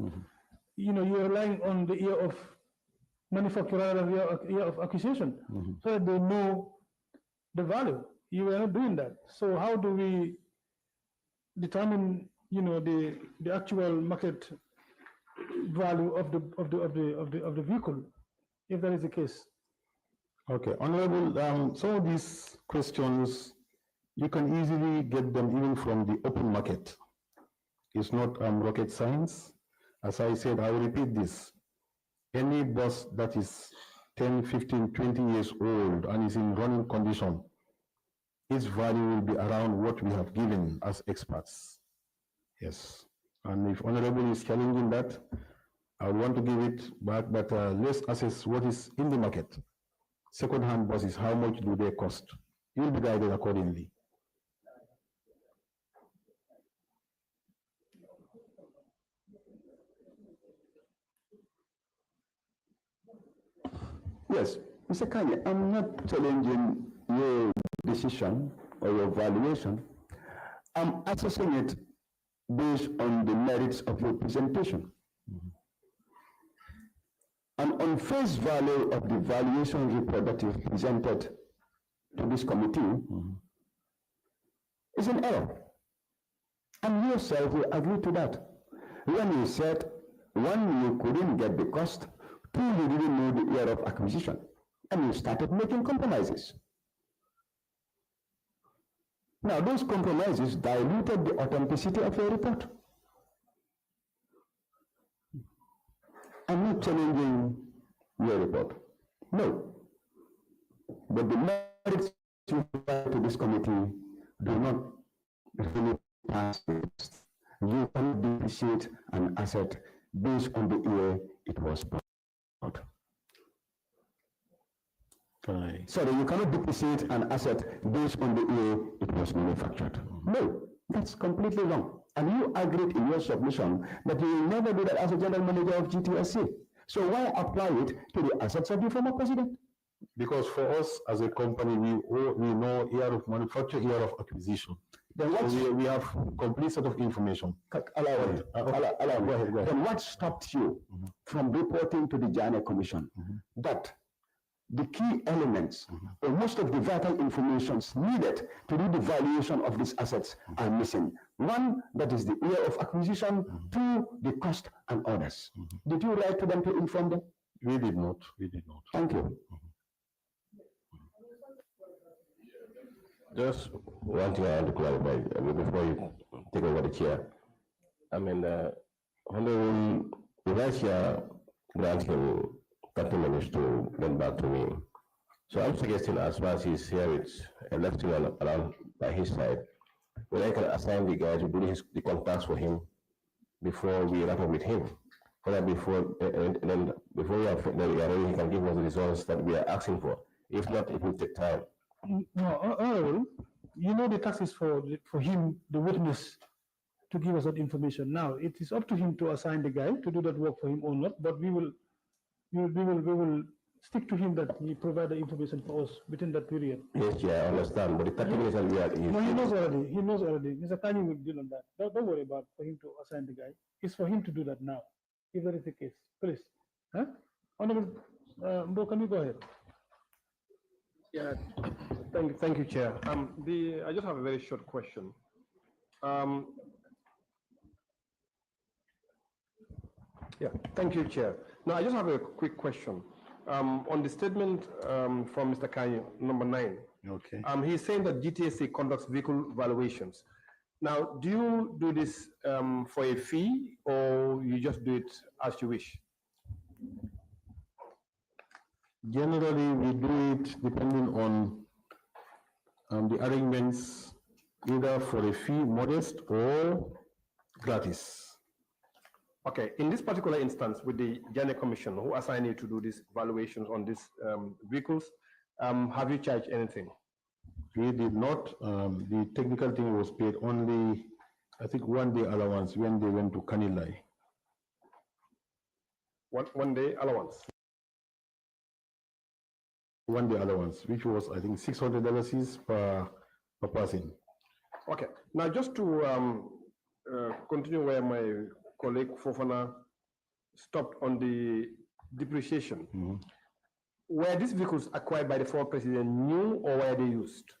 you are relying on the year of manufacture rather than year of acquisition, so that they know the value? You were not doing that. So how do we determine the actual market value of the vehicle, if that is the case? Okay, Honorable, some of these questions you can easily get them even from the open market. It's not rocket science. As I said, I will repeat this. Any bus that is 10, 15, 20 years old and is in running condition, its value will be around what we have given as experts. Yes. And if Honorable is challenging that, I want to give it back, but let's assess what is in the market. Second-hand buses, how much do they cost? You will be guided accordingly. Yes, Mr. Kanye, I'm not challenging your decision or your valuation. I'm assessing it based on the merits of your presentation. And on face value of the valuation report that you've presented to this committee is an error. And you yourself will agree to that. When you said, one, you couldn't get the cost, two, you didn't know the year of acquisition, and you started making compromises. Now, those compromises diluted the authenticity of your report. I'm not challenging your report, no. But the merits you provide to this committee do not really pass the test. You cannot depreciate an asset based on the year it was bought. Sorry, you cannot depreciate an asset based on the year it was manufactured. No, that's completely wrong. And you agreed in your submission that you will never do that as a general manager of GTSC. So why apply it to the assets of the former president? Because for us as a company, we know year of manufacture, year of acquisition. Then so we have complete set of information. Allow me. Go ahead. Then what stopped you from reporting to the Janneh Commission that the key elements or most of the vital informations needed to do the valuation of these assets are missing? One, that is the year of acquisition. Two, the cost and others. Did you write to them to inform them? We did not. We did not. Thank you. Just one thing I want to clarify before you take over the chair. I mean, Honorable Vice Chair granted 30 minutes to get back to me. So I'm suggesting as far as he's here, it's left him around by his side. Well, I can assign the guy to do the contacts for him before we wrap up with him. So that then before we are ready, he can give us the results that we are asking for. If not, it will take time. No, Honorable, you know the task is for him, the witness, to give us that information. Now, it is up to him to assign the guy to do that work for him or not, but we will stick to him that he provide the information for us within that period. Yes, yeah, I understand. But the 30 minutes that we are No, he knows already. He knows already. Mr. Kanye will deal on that. Don't worry about for him to assign the guy. It's for him to do that now, if that is the case. Please. Huh? Honorable, Mbo, can you go ahead? Yeah, thank you, Chair. I just have a very short question. Yeah, thank you, Chair. Now, I just have a quick question. On the statement from Mr. Kanye, number 9. Okay. He's saying that GTSA conducts vehicle valuations. Now, do you do this for a fee, or you just do it as you wish? Generally, we do it depending on the arrangements, either for a fee, modest or gratis. Okay, in this particular instance, with the Janneh Commission, who assigned you to do these valuations on these vehicles, have you charged anything? We did not. The technical team was paid only, I think, 1 day allowance when they went to Kanilai. One day allowance? 1 day allowance, which was, I think, $600 per person. Okay, now just to continue where my colleague Fofana stopped on the depreciation. Were these vehicles acquired by the former president new, or were they used?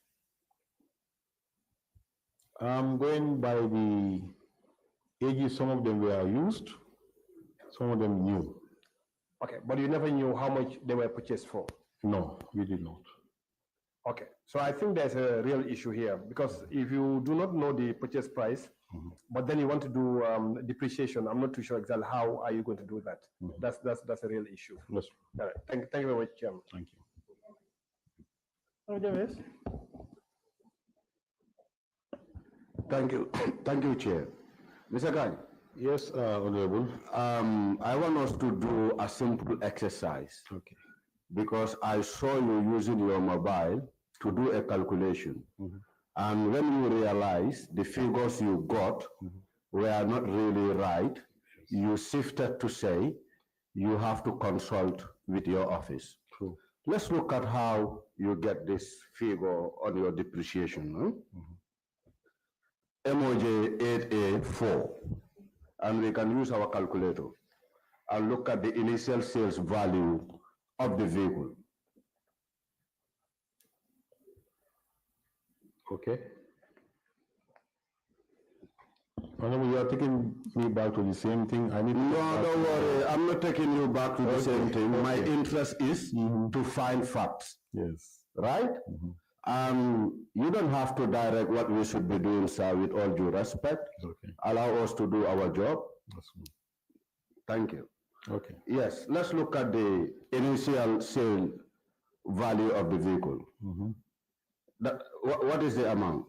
Going by the ages, some of them were used, some of them new. Okay, but you never knew how much they were purchased for? No, we did not. Okay, so I think there's a real issue here, because if you do not know the purchase price, but then you want to do depreciation, I'm not too sure exactly how are you going to do that. That's a real issue. Yes. All right. Thank you very much, Chairman. Thank you. Thank you, Chair. Mr. Kanye. Yes, Honorable. I want us to do a simple exercise. Okay. Because I saw you using your mobile to do a calculation. And when you realize the figures you got were not really right, you shifted to say you have to consult with your office. True. Let's look at how you get this figure on your depreciation. MOJ 8A4, and we can use our calculator and look at the initial sales value of the vehicle. Okay. Honorable, you are taking me back to the same thing. I need to. No, don't worry. I'm not taking you back to the same thing. My interest is to find facts. Yes. Right? You don't have to direct what we should be doing, sir, with all due respect. Okay. Allow us to do our job. That's good. Thank you. Okay. Yes, let's look at the initial sale value of the vehicle. What is the amount?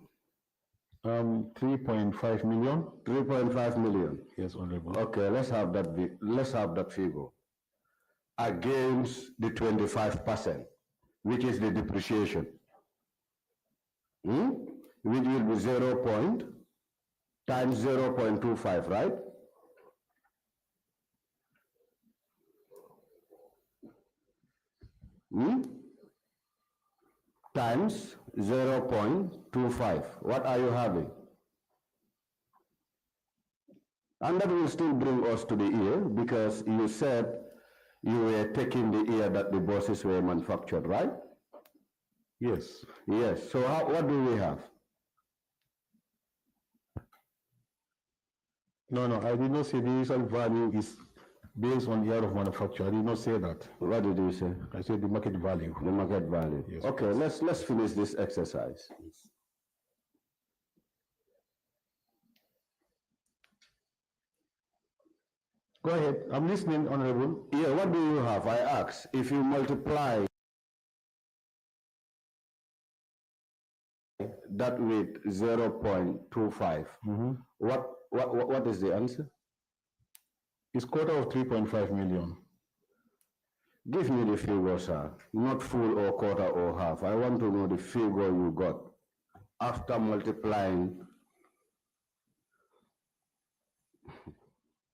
3.5 million. 3.5 million. Yes, Honorable. Okay, let's have that figure against the 25%, which is the depreciation. Which will be 0. Times 0.25, right? Times 0.25. What are you having? And that will still bring us to the year, because you said you were taking the year that the buses were manufactured, right? Yes. Yes. So what do we have? No, I did not say the initial value is based on year of manufacture. I did not say that. What did you say? I said the market value. The market value. Yes. Okay, let's finish this exercise. Yes. Go ahead. I'm listening, Honorable. Yeah, what do you have? I asked. If you multiply that with 0.25. What is the answer? It's quarter of 3.5 million. Give me the figure, sir. Not full or quarter or half. I want to know the figure you got after multiplying.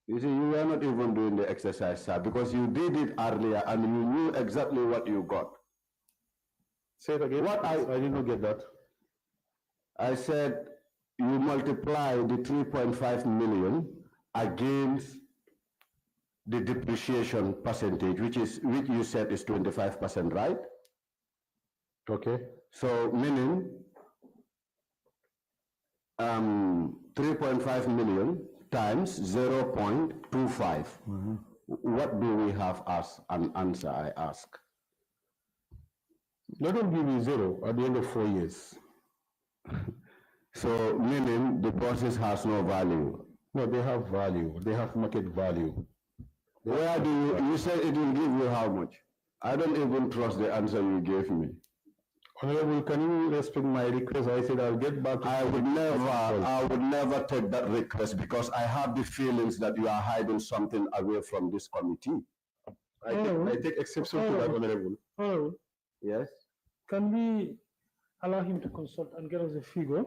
You see, you were not even doing the exercise, sir, because you did it earlier and you knew exactly what you got. Say it again. I didn't get that. I said you multiply the 3.5 million against the depreciation percentage, which you said is 25%, right? Okay. So meaning 3.5 million times 0.25. What do we have as an answer, I ask? Let them give you 0 at the end of 4 years. So meaning the process has no value. No, they have value. They have market value. Where do you said it will give you how much? I don't even trust the answer you gave me. Honorable, can you respect my request? I said I'll get back to I would never take that request because I have the feelings that you are hiding something away from this committee. I take exception to that, Honorable. Honorable, Yes? can we allow him to consult and get us a figure?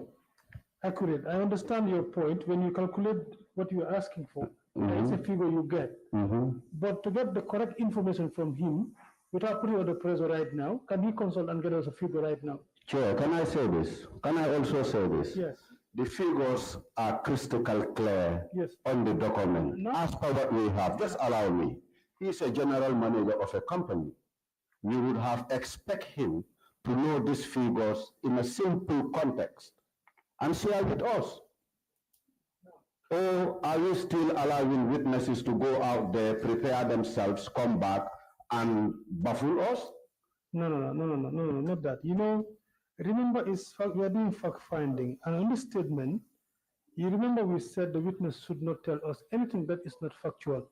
Accurate. I understand your point. When you calculate what you're asking for, that's a figure you get. But to get the correct information from him, without putting on the pressure right now, can he consult and get us a figure right now? Chair, can I say this? Can I also say this? Yes. The figures are crystal clear on the document. As per what we have, just allow me. He's a general manager of a company. We would have expect him to know these figures in a simple context and share with us. Or are you still allowing witnesses to go out there, prepare themselves, come back, and baffle us? No, not that. You know, remember, we are doing fact finding, and on this statement, you remember we said the witness should not tell us anything that is not factual.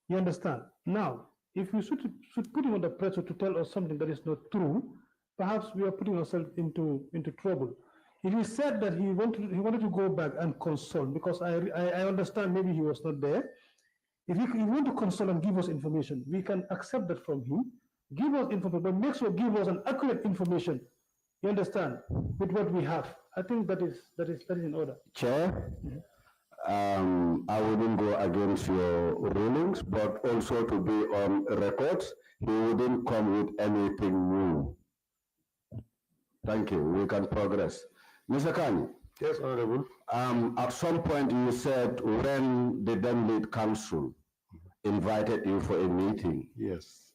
You understand? Now, if we should put him under pressure to tell us something that is not true, perhaps we are putting ourselves into trouble. If he said that he wanted to go back and consult, because I understand maybe he was not there. If he want to consult and give us information, we can accept that from him. Give us information, but make sure give us an accurate information. You understand? With what we have, I think that is in order. Chair, I wouldn't go against your rulings, but also to be on records, he wouldn't come with anything new. Thank you. We can progress. Mr. Kani. Yes, Honorable. At some point you said when the then lead council invited you for a meeting. Yes.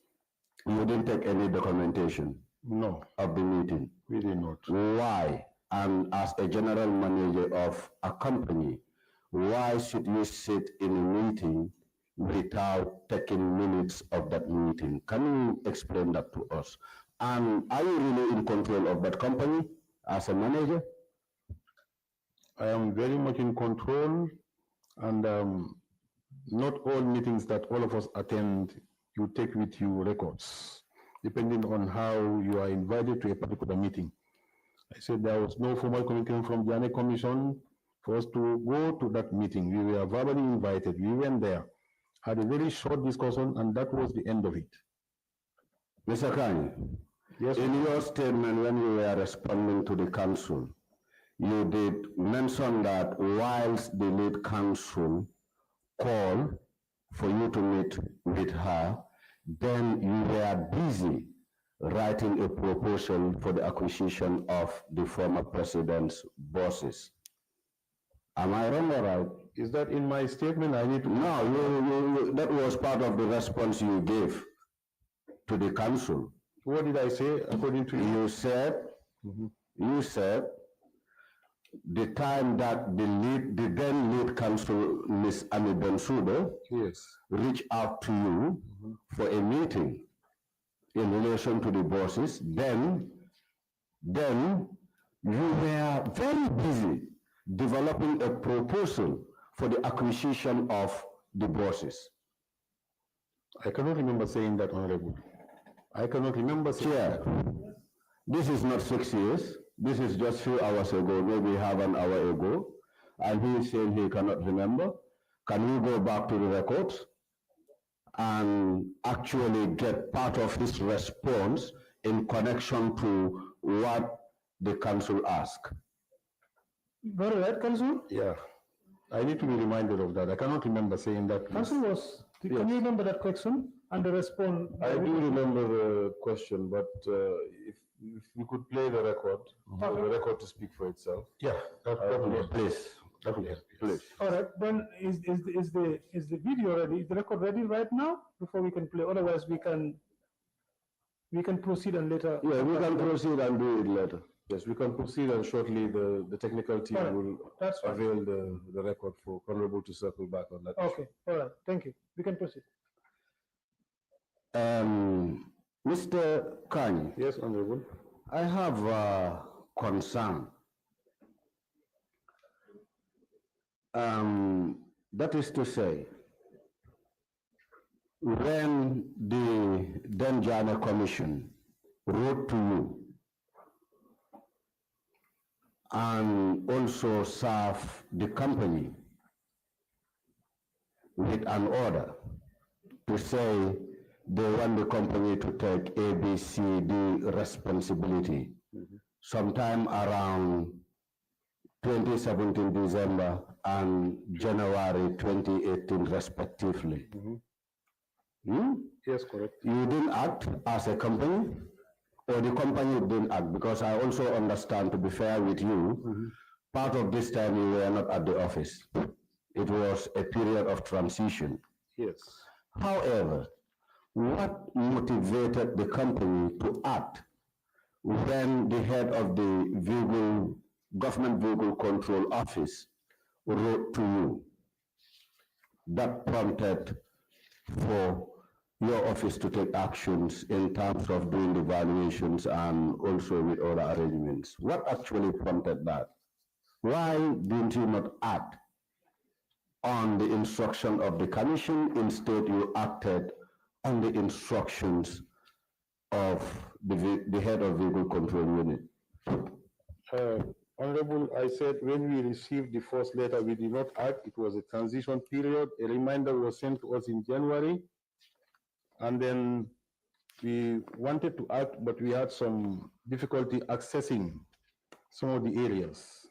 You didn't take any documentation. No. Of the meeting. We did not. Why? And as a general manager of a company, why should you sit in a meeting without taking minutes of that meeting? Can you explain that to us? And are you really in control of that company as a manager? I am very much in control, and not all meetings that all of us attend, you take with you records, depending on how you are invited to a particular meeting. I said there was no formal communication from Janneh Commission for us to go to that meeting. We were verbally invited. We went there, had a very short discussion, and that was the end of it. Mr. Kani, yes, in your statement when you were responding to the council, you did mention that whilst the lead counsel called for you to meet with her, then you were busy writing a proposal for the acquisition of the former president's bosses. Am I wrong or right? Is that in my statement? I need to... No, that was part of the response you gave to the council. What did I say according to you? You said the time that the then lead counsel, Ms. Annie Bensudo, reached out to you for a meeting in relation to the bosses, then you were very busy developing a proposal for the acquisition of the bosses. I cannot remember saying that, Honorable. I cannot remember saying that. This is not 6 years. This is just few hours ago, maybe half an hour ago, and he is saying he cannot remember. Can we go back to the records and actually get part of his response in connection to what the council asked? Very right, Council? Yeah, I need to be reminded of that. I cannot remember saying that. Council was, can you remember that question and the response? I do remember the question, but if we could play the record, for the record to speak for itself. Yeah, that will help. Please. That will help. Please. All right, then is the video ready? Is the record ready right now before we can play? Otherwise, we can proceed and later. Yeah, we can proceed and do it later. Yes, we can proceed and shortly the technical team will avail the record for Honorable to circle back on that. Okay, all right, thank you. We can proceed. Mr. Kanye. Yes, Honorable. I have a concern. That is to say, when the then Janneh Commission wrote to you and also served the company with an order to say they want the company to take ABCD responsibility sometime around 2017 December and January 2018 respectively. Yes, correct. You didn't act as a company, or the company didn't act? Because I also understand, to be fair with you, part of this time you were not at the office. It was a period of transition. Yes. However, what motivated the company to act when the head of the Government Vehicle Control Office wrote to you that prompted for your office to take actions in terms of doing the valuations and also with other arrangements? What actually prompted that? Why didn't you not act on the instruction of the commission? Instead, you acted on the instructions of the head of vehicle control unit. Honorable, I said when we received the first letter, we did not act. It was a transition period. A reminder was sent to us in January. And then we wanted to act, but we had some difficulty accessing some of the areas.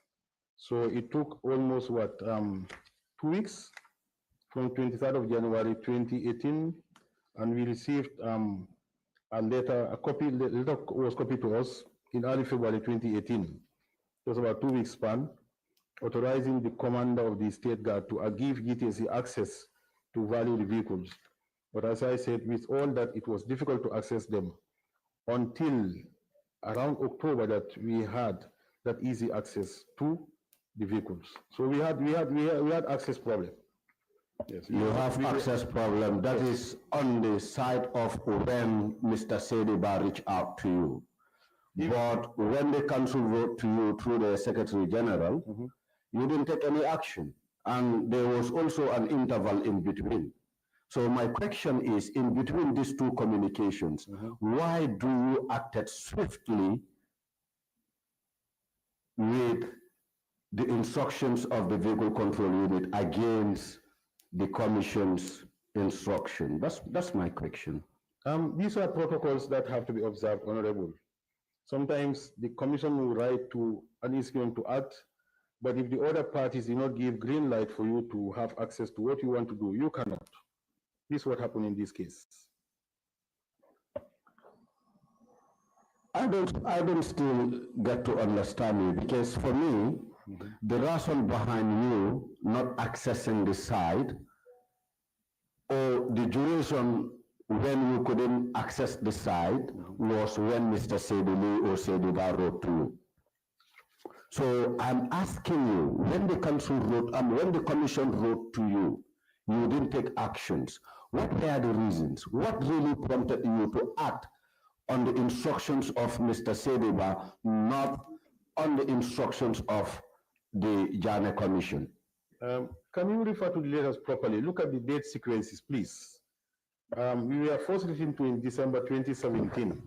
So it took almost, 2 weeks from 23rd of January 2018, and we received a letter, the letter was copied to us in early February 2018. It was about 2 weeks span, authorizing the commander of the State Guard to give GTSC access to value the vehicles. But as I said, with all that, it was difficult to access them until around October that we had that easy access to the vehicles. So we had access problem. Yes, you have access problem. That is on the side of when Mr. Sediba reached out to you. But when the council wrote to you through the Secretary General, you didn't take any action. And there was also an interval in between. So my question is, in between these two communications, why do you act swiftly with the instructions of the vehicle control unit against the commission's instruction? That's my question. These are protocols that have to be observed, Honorable. Sometimes the commission will write to an institution to act, but if the other parties do not give green light for you to have access to what you want to do, you cannot. This is what happened in this case. I don't still get to understand you, because for me, the reason behind you not accessing the site, or the duration when you couldn't access the site, was when Mr. Sedili or Sediba wrote to you. So I'm asking you, when the council wrote, when the commission wrote to you, you didn't take actions. What were the reasons? What really prompted you to act on the instructions of Mr. Sediba, not on the instructions of the Janneh Commission? Can you refer to the letters properly? Look at the date sequences, please. We were first written to in December 2017.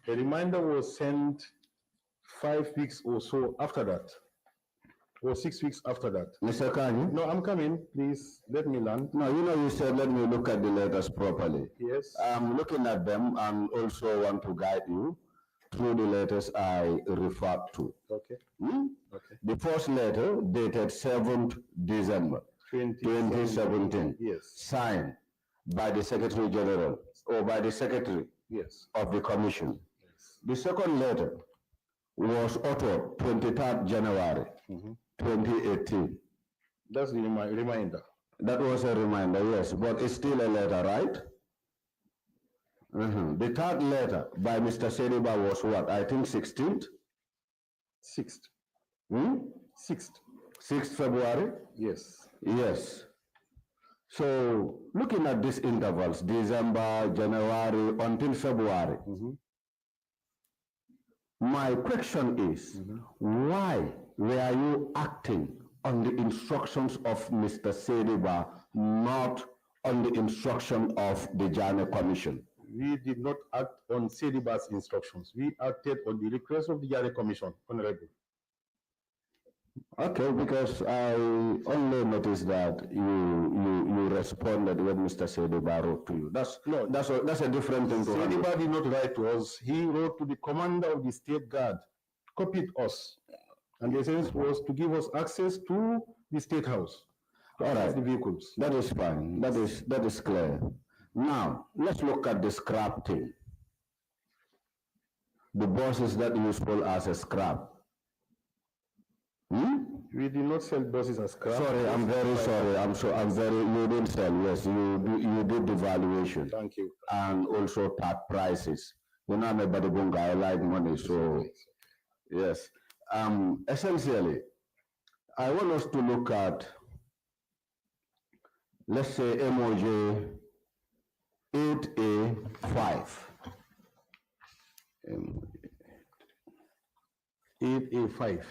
A reminder was sent 5 weeks or so after that, or 6 weeks after that. Mr. Kanye? No, I'm coming. Please let me land. No, you said let me look at the letters properly. Yes. I'm looking at them and also want to guide you through the letters I referred to. Okay. Okay. The first letter dated 7th December 2017. Yes. Signed by the Secretary General or by the Secretary of the Commission. Yes. The second letter was authored 23rd January 2018. That's the reminder. That was a reminder, yes, but it's still a letter, right? The third letter by Mr. Seriba was what? I think 16th? 6th. 6th February? Yes. Yes. So, looking at these intervals, December, January, until February, my question is, why were you acting on the instructions of Mr. Seriba, not on the instruction of the Janneh Commission? We did not act on Seriba's instructions. We acted on the request of the Janneh Commission, Honorable. Okay, because I only noticed that you responded when Mr. Seriba wrote to you. That's a different thing to handle. Seriba did not write to us. He wrote to the commander of the State Guard, copied us, and the essence was to give us access to the State House. All right, the vehicles. That is fine. That is clear. Now let's look at the scrap thing. The buses that you sold as a scrap. We did not sell buses as scrap. Sorry, I'm very sorry. You didn't sell. Yes, you did the valuation. Thank you. And also tag prices. You know, I'm a Badibunga, I like money, so yes. Essentially, I want us to look at, let's say, MOJ 8A5. 8A5.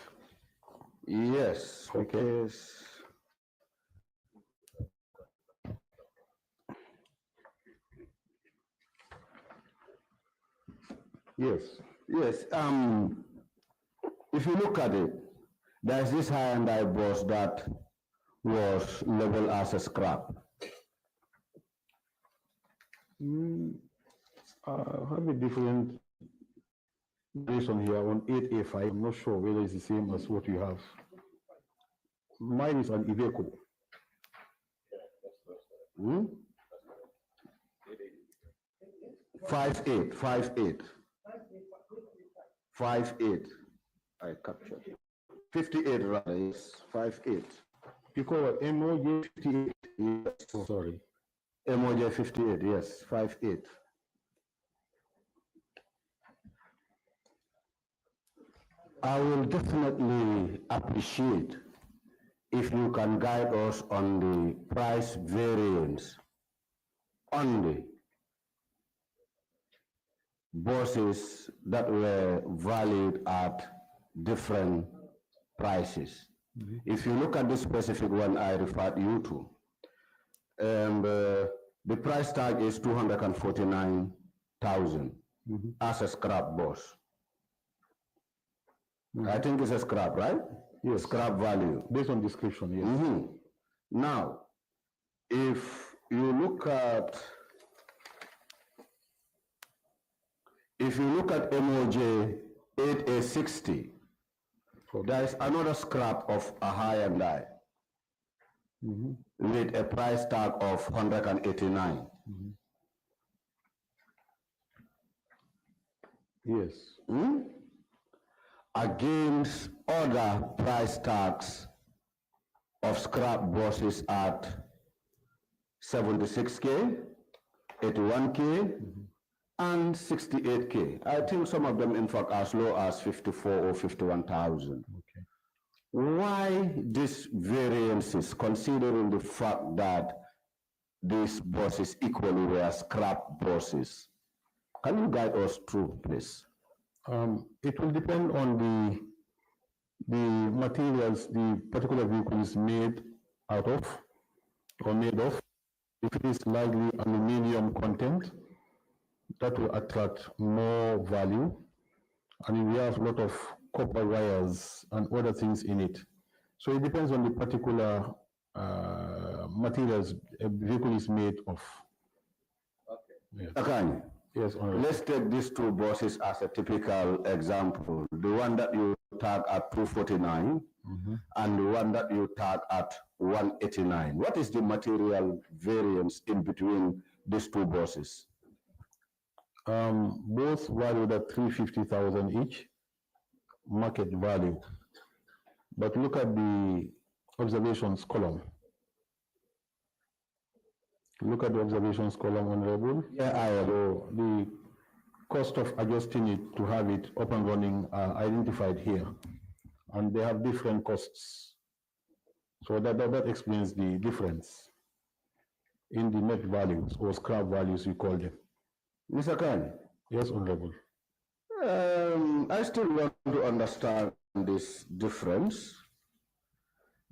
Yes, okay. Yes. Yes. If you look at it, there's this high and high bus that was labeled as a scrap. I have a different version here on 8A5. I'm not sure whether it's the same as what you have. Mine is an Iveco. 58. I captured. 58 rather, yes. 58. Because MOJ 58. Yes, sorry. MOJ 58, yes. 58. I will definitely appreciate if you can guide us on the price variance on the buses that were valued at different prices. If you look at the specific one I referred you to, the price tag is 249,000 as a scrap bus. I think it's a scrap, right? Yes. Scrap value. Based on description, yes. Now, if you look at MOJ 8A60, there is another scrap of a high and high with a price tag of 189. Yes. Against other price tags of scrap buses at 76K, 81K, and 68K. I think some of them, in fact, as low as 54 or 51,000. Okay. Why these variances, considering the fact that these buses equally were scrap buses? Can you guide us through, please? It will depend on the materials the particular vehicle is made out of or made of. If it is largely aluminum content, that will attract more value. And if we have a lot of copper wires and other things in it. So it depends on the particular materials a vehicle is made of. Okay. Akany, yes, let's take these two buses as a typical example. The one that you tag at 249 and the one that you tag at 189. What is the material variance in between these two buses? Both valued at 350,000 each, market value. But look at the observations column. Look at the observations column, Honorable. Yeah, so the cost of adjusting it to have it up and running are identified here. And they have different costs. So that explains the difference in the net values or scrap values, we call them. Mr. Khan? Yes, Honorable. I still want to understand this difference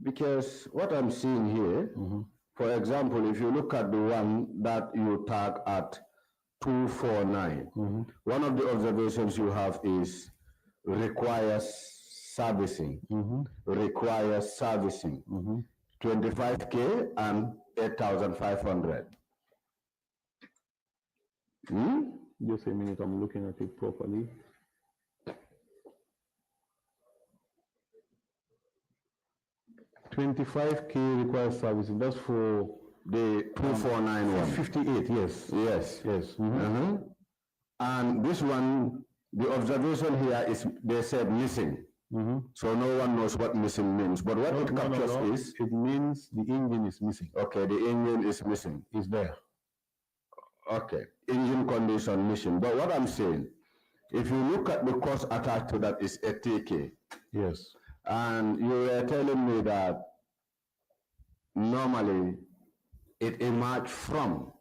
because what I'm seeing here, for example, if you look at the one that you tag at 249, one of the observations you have is requires servicing, requires servicing, 25K and 8,500. Just a minute, I'm looking at it properly. $25K requires servicing. That's for the 2491. 58, yes. Yes. Yes. And this one, the observation here is they said missing. So no one knows what missing means. But what it captures is it means the engine is missing. Okay, the engine is missing. It's there. Okay, engine condition missing. But what I'm saying, if you look at the cost attached to that is 80K. Yes. And you were telling me that normally it emerged from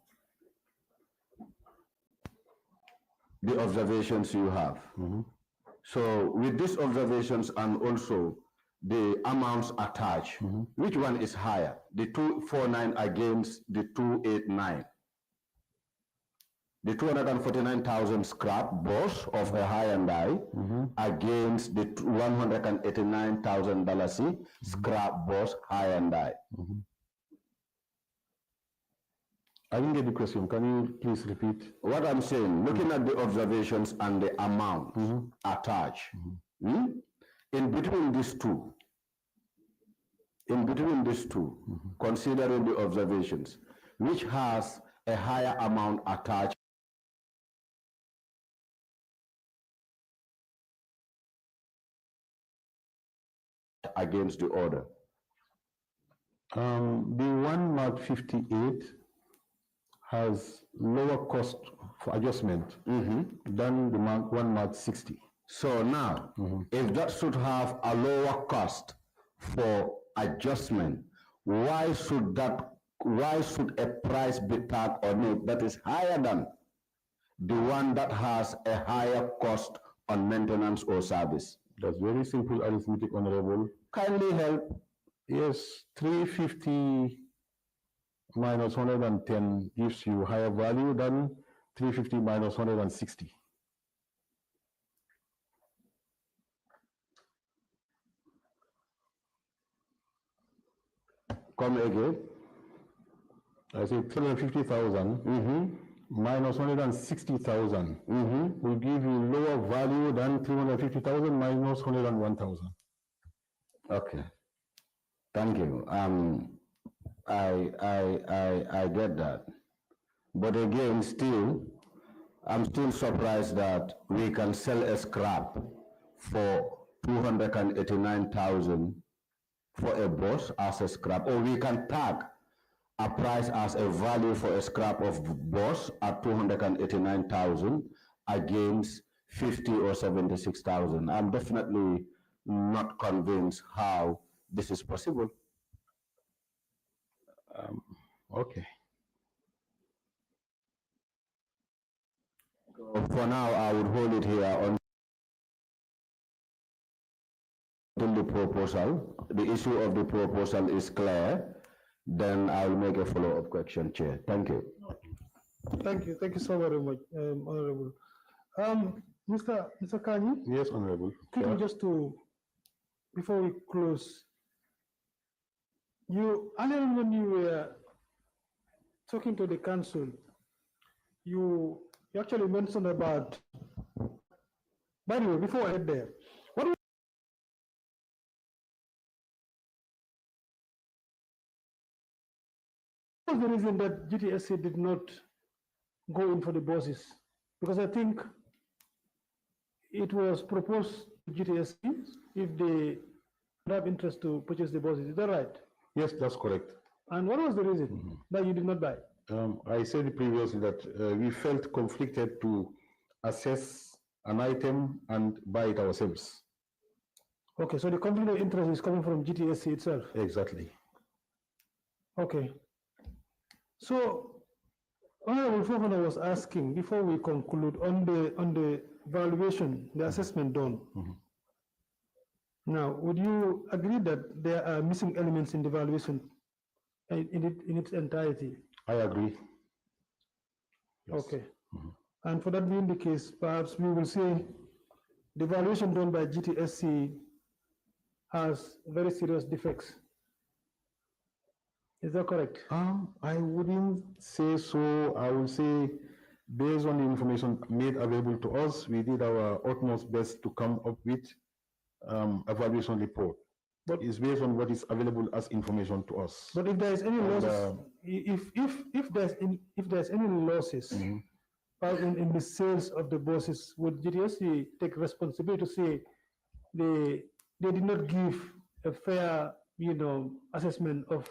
the observations you have. So with these observations and also the amounts attached, which one is higher? The 249 against the 289. The 249,000 scrap boss of a Hyundai against the $189,000 scrap boss Hyundai. I didn't get the question. Can you please repeat? What I'm saying, looking at the observations and the amount attached, in between these two, considering the observations, which has a higher amount attached against the order? The one marked 58 has lower cost for adjustment than the one marked 60. So now, if that should have a lower cost for adjustment, why should a price be tagged on it that is higher than the one that has a higher cost on maintenance or service? That's very simple arithmetic, Honorable. Kindly help. Yes, 350 minus 110 gives you higher value than 350 minus 160. Come again. I say 350,000 minus 160,000 will give you lower value than 350,000 minus 101,000. Okay. Thank you. I get that. But again, I'm still surprised that we can sell a scrap for 289,000 for a boss as a scrap, or we can tag a price as a value for a scrap of boss at 289,000 against 50 or 76,000. I'm definitely not convinced how this is possible. Okay. For now, I would hold it here until the proposal, the issue of the proposal is clear. Then I will make a follow-up question, Chair. Thank you. Thank you so very much, Honorable. Mr. Kanye, Yes, Honorable. quickly just to, before we close, earlier when you were talking to the council, you actually mentioned about, by the way, before I head there, what was the reason that GTSC did not go in for the buses? Because I think it was proposed to GTSC if they have interest to purchase the buses. Is that right? Yes, that's correct. And what was the reason that you did not buy? I said previously that we felt conflicted to assess an item and buy it ourselves. Okay, so the conflict of interest is coming from GTSC itself. Exactly. Okay. So, Honorable Fofana was asking before we conclude on the valuation, the assessment done. Now, would you agree that there are missing elements in the valuation in its entirety? I agree. Yes. Okay. And for that being the case, perhaps we will say the valuation done by GTSC has very serious defects. Is that correct? I wouldn't say so. I would say, based on the information made available to us, we did our utmost best to come up with a valuation report. But it's based on what is available as information to us. But if there is any losses, if there's any losses in the sales of the buses, would GTSC take responsibility to say they did not give a fair, assessment of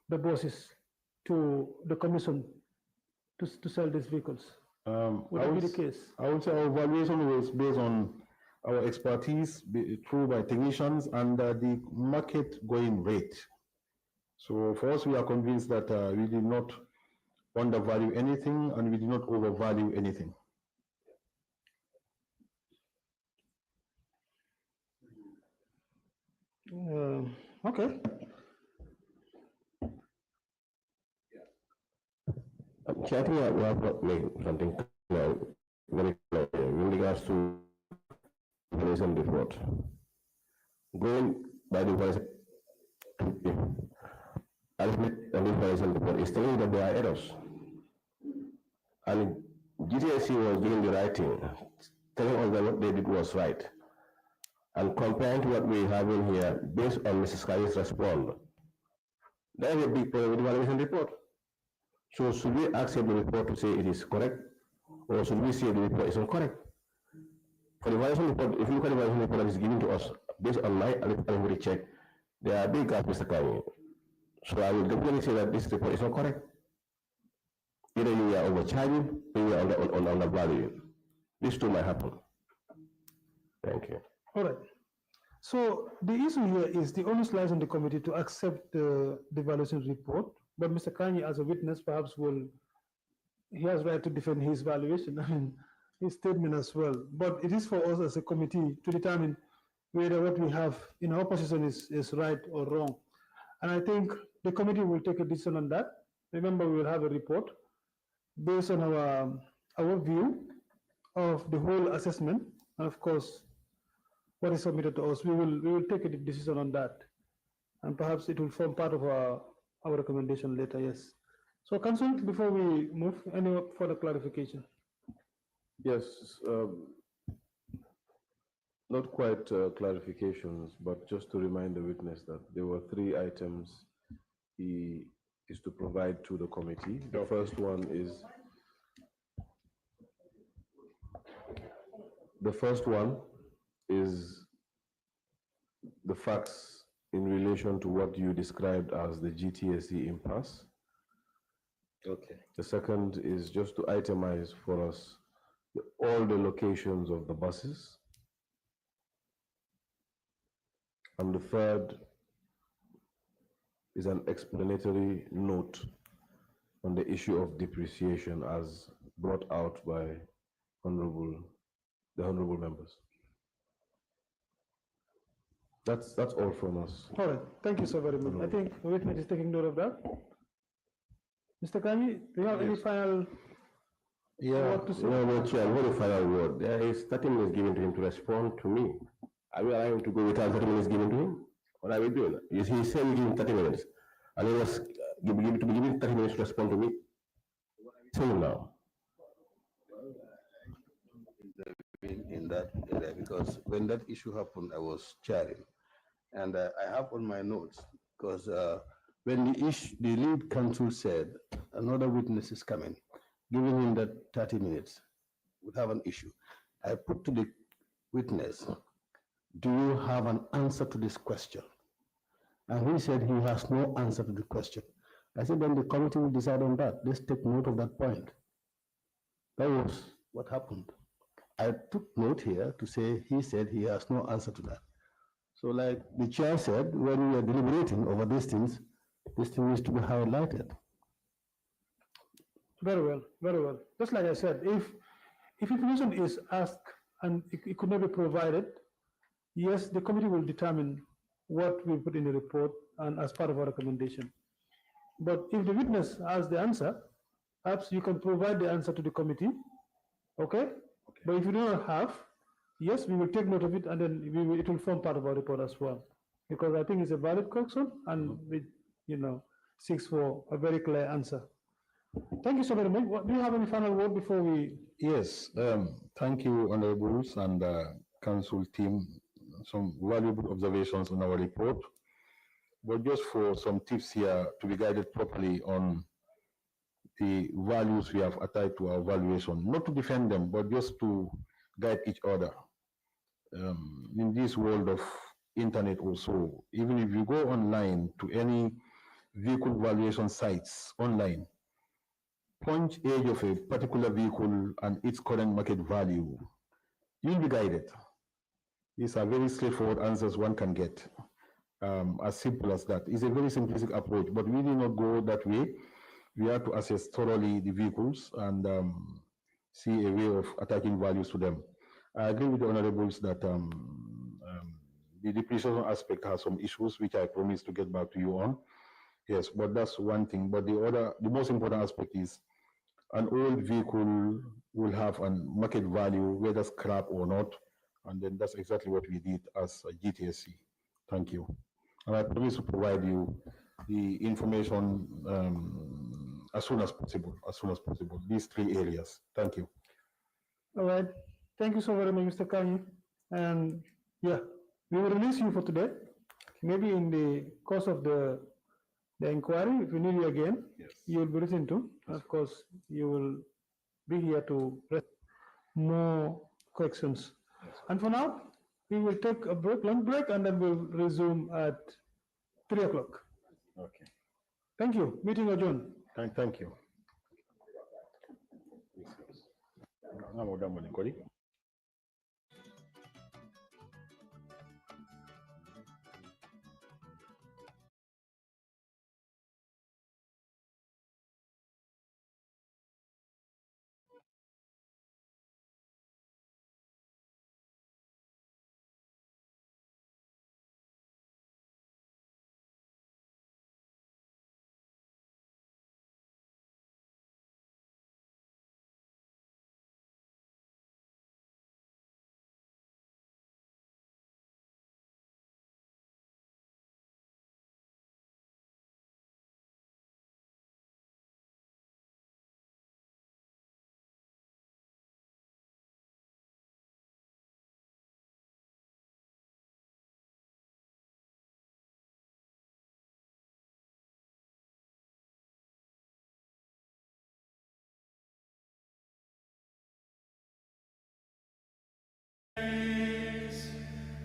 the buses to the commission to sell these vehicles? Would that be the case? I would say our valuation was based on our expertise through by technicians and the market going rate. So for us, we are convinced that we did not undervalue anything and we did not overvalue anything. Okay. I think we have got something clear, very clear in regards to valuation report. Going by the valuation report is telling that there are errors. And GTSC was doing the right thing, telling us that what they did was right. And comparing to what we have in here, based on Mrs. Kai's response, there is a big problem with the valuation report. So should we accept the report to say it is correct, or should we say the report is incorrect? For the valuation report, if you look at the valuation report that is given to us, based on my preliminary check, there are big gaps, Mr. Kanye. So I will definitely say that this report is not correct. Either you are overcharging, or you are undervaluing. These two might happen. Thank you. All right. So the issue here is the onus lies on the committee to accept the valuation report, but Mr. Kanye, as a witness, perhaps he has right to defend his valuation, his statement as well. But it is for us as a committee to determine whether what we have in our position is right or wrong. And I think the committee will take a decision on that. Remember, we will have a report based on our view of the whole assessment, and of course, what is submitted to us. We will take a decision on that, and perhaps it will form part of our recommendation later. Yes. So, Council, before we move, any further clarification? Yes, not quite clarifications, but just to remind the witness that there were 3 items he is to provide to the committee. The first one is the facts in relation to what you described as the GTSC impasse. Okay. The second is just to itemize for us all the locations of the buses. And the third is an explanatory note on the issue of depreciation as brought out by the honorable members. That's all from us. All right. Thank you so very much. I think the witness is taking note of that. Mr. Kami, do you have any final Yeah, what to say? No, Chair, what a final word. There is 30 minutes given to him to respond to me. Are we allowing him to go without 30 minutes given to him? What are we doing? He said we give him 30 minutes. And he was to be given 30 minutes to respond to me. Say now. In that area, because when that issue happened, I was chairing, and I have on my notes, because when the lead counsel said another witness is coming, giving him that 30 minutes, would have an issue. I put to the witness, do you have an answer to this question? And he said he has no answer to the question. I said, then the committee will decide on that. Let's take note of that point. That was what happened. I took note here to say he said he has no answer to that. So like the chair said, when we are deliberating over these things, this thing needs to be highlighted. Very well, very well. Just like I said, if information is asked and it could not be provided, yes, the committee will determine what we put in the report and as part of our recommendation. But if the witness has the answer, perhaps you can provide the answer to the committee, okay? But if you do not have, yes, we will take note of it, and then it will form part of our report as well. Because I think it's a valid question, and it, seeks for a very clear answer. Thank you so very much. Do you have any final word before we? Yes, thank you, honorables and council team. Some valuable observations on our report. But just for some tips here to be guided properly on the values we have attached to our valuation, not to defend them, but just to guide each other. In this world of internet also, even if you go online to any vehicle valuation sites online, punch age of a particular vehicle and its current market value, you'll be guided. These are very straightforward answers one can get. As simple as that. It's a very simplistic approach, but we did not go that way. We have to assess thoroughly the vehicles and see a way of attaching values to them. I agree with the honorables that the depreciation aspect has some issues, which I promise to get back to you on. Yes, but that's one thing. But the most important aspect is an old vehicle will have a market value, whether scrap or not. And then that's exactly what we did as a GTSC. Thank you. And I promise to provide you the information as soon as possible, these 3 areas. Thank you. All right. Thank you so very much, Mr. Kanye. And yeah, we will release you for today. Maybe in the course of the inquiry, if we need you again, yes, you will be written to. Of course, you will be here to more questions. Yes. And for now, we will take a lunch break, and then we'll resume at 3 o'clock. Okay. Thank you. Meeting adjourned. Thank you.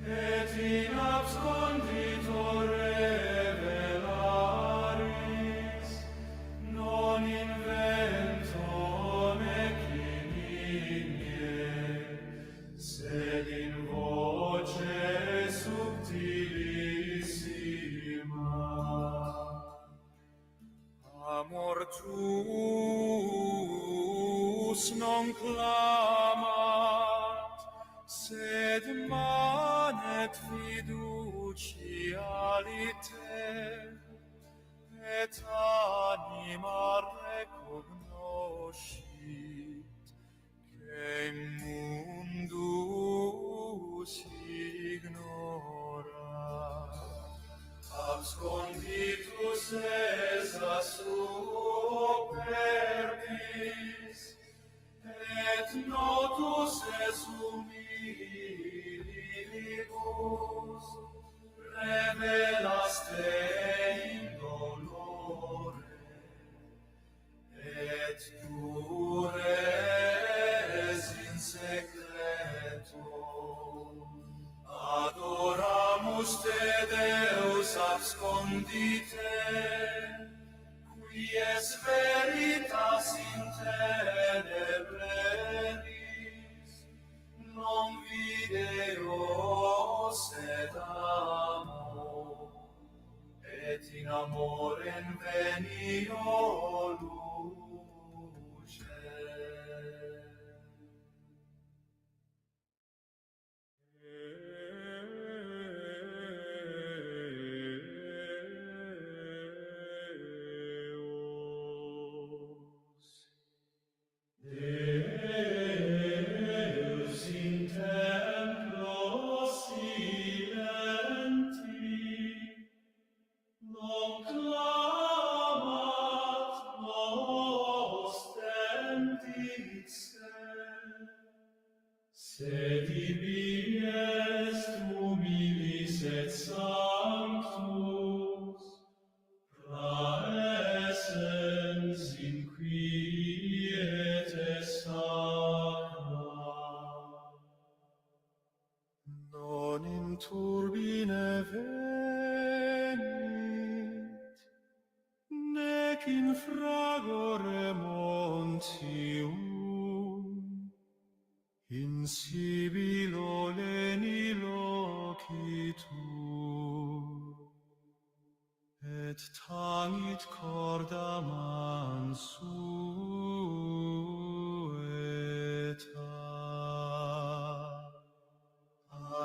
Et in absconditor revelaris, non invento mecininie, sed in voce subtilissima. Amor tuus non clamat, sed manet fiducialite, et anima recognoscit. totus es humilibus, revelaste in dolore, et cures in secreto. Adoramus te, Deus abscondite, qui es veritas in tenebreris, non video sed amo, et in amorem venio luce. Deus in templo silenti, non clamat, ostendit sed ibi est humilis et sanctus, praesens in quiete sacra. Non in turbine venit, nec in fragore montium, in sibilo leni locitur, et tangit corda mansueta.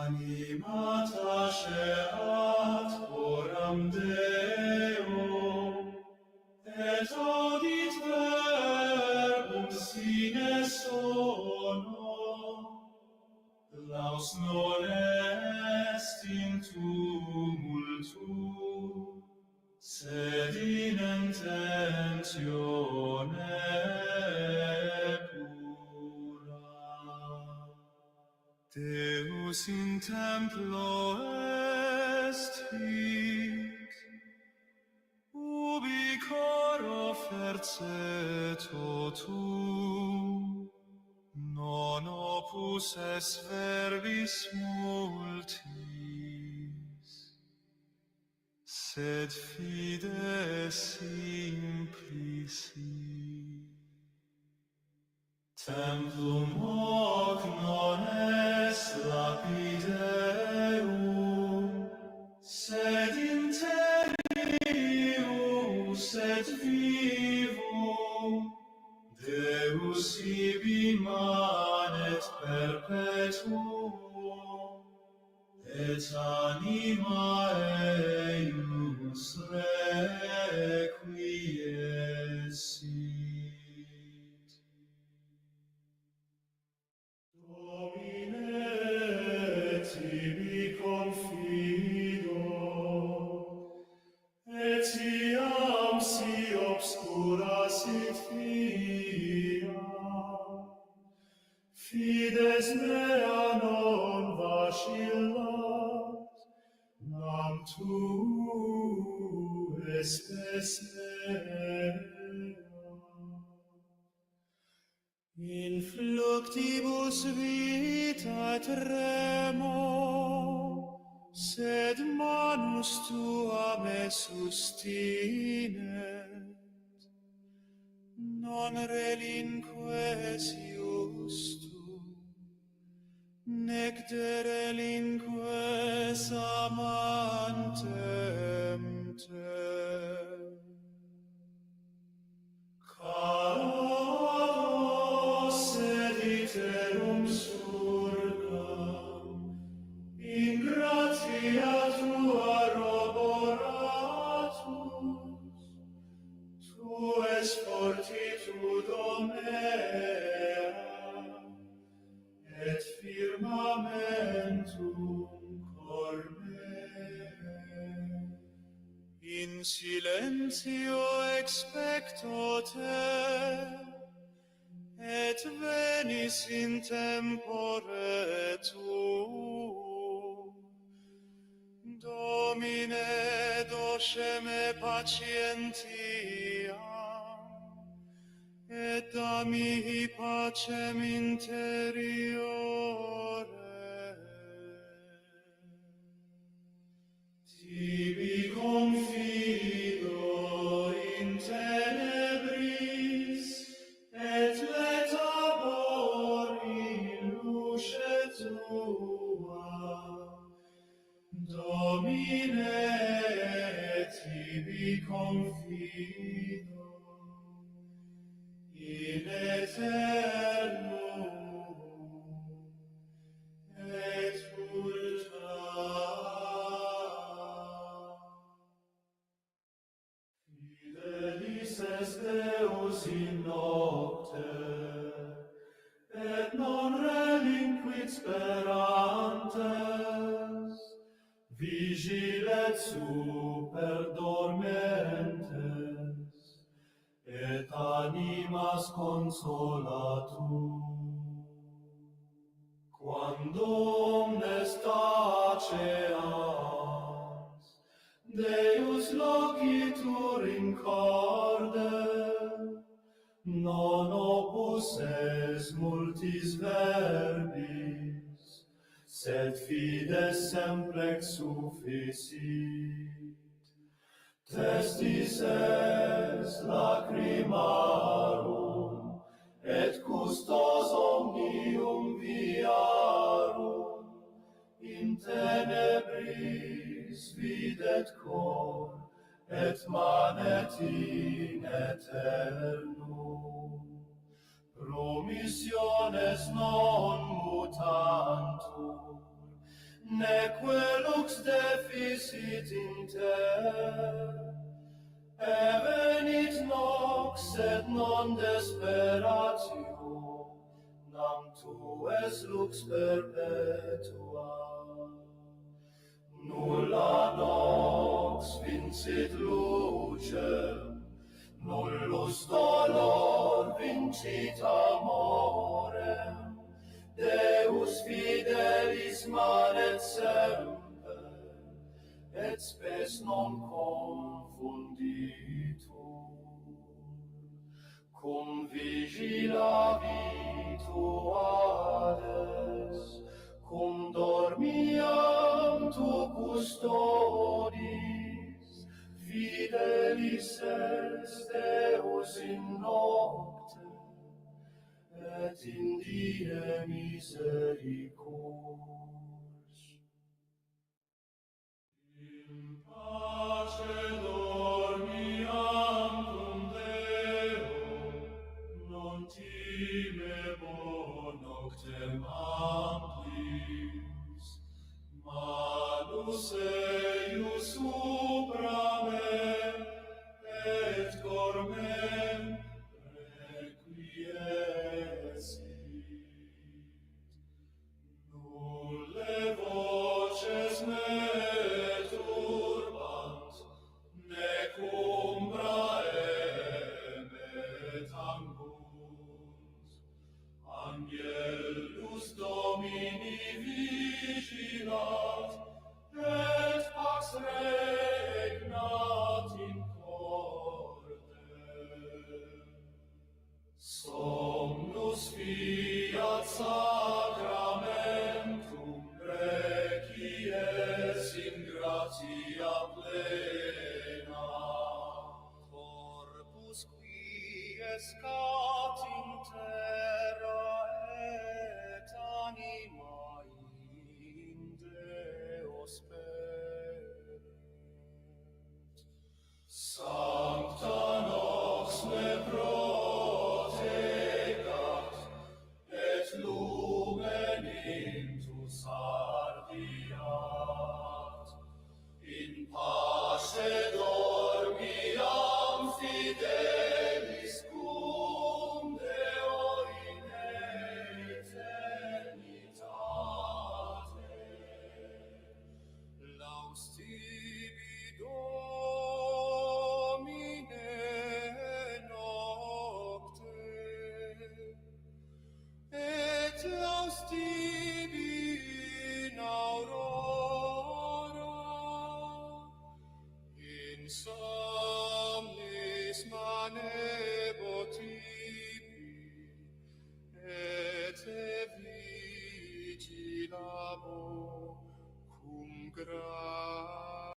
Animata sheat oram Deo, et audit verbum sine sono, laus non est in tumultu, sed in intentione pura. Deus in templo est hic, ubi coro ferceto tuum, non opus es verbis multis, sed fides simplici. Templum hoc non est lapideum, sed interius et vivum, Deus ibi manet perpetuum, et anima eius requiescit. Domine, tibi confido, et iam si obscura sit via, fides mea non vacillat, nam tu espesera. In fluctibus vita tremo, sed manus tua me sustinet. Non relinques iustum, nec de relinques amantem te. Calados sed iterum surgam, in gratia tua roboratus, tu es fortitudo mea, et firmamentum cor mea. In silentio expecto te, et venis in tempore tuum. Domine, docem me patientiam, et da mihi pacem interiore. Tibi confido in tenebris, et letabor in luce tua. Domine, tibi confido in eternum et ultra. Fidelis est Deus in nocte, et non relinquit sperantes, vigilet super dormentes, et animas consolatur. Quando omnes taceas, Deus locitur in corde, non opus es multis verbis, sed fides simplex sufficit. Testis es lacrimarum, et custos omnium viarum, in tenebris videt cor, et manet in eternum. Promissiones non mutantur, neque lux deficit in te. Evenit nox et non desperatio, nam tu es lux perpetua. Nulla nox vincit lucem, nullus dolor vincit amorem, Deus fidelis manet semper, et spes non confunditur. Cum vigilavitur cum dormiam tu custodis, fidelis est Deus in nocte, et in die misericors. In pace dormiam cum Deo, non timebo noctem amplis, manus eius supra me, et cor mem requiescit. Nulle voces me turbant, nec umbra emet angunt. Angelus Domini vigilat, et pax regnat in corde. Somnus fiat sacramentum requies in gratia plena. Corpus qui escat in terra et anima in Deo speret. Sancta nox me protegat, et lumen intus ardiat. In pace dormiam fidelis cum Deo in eternitate. Laus tibi Domine nocte. vigilabo cum gra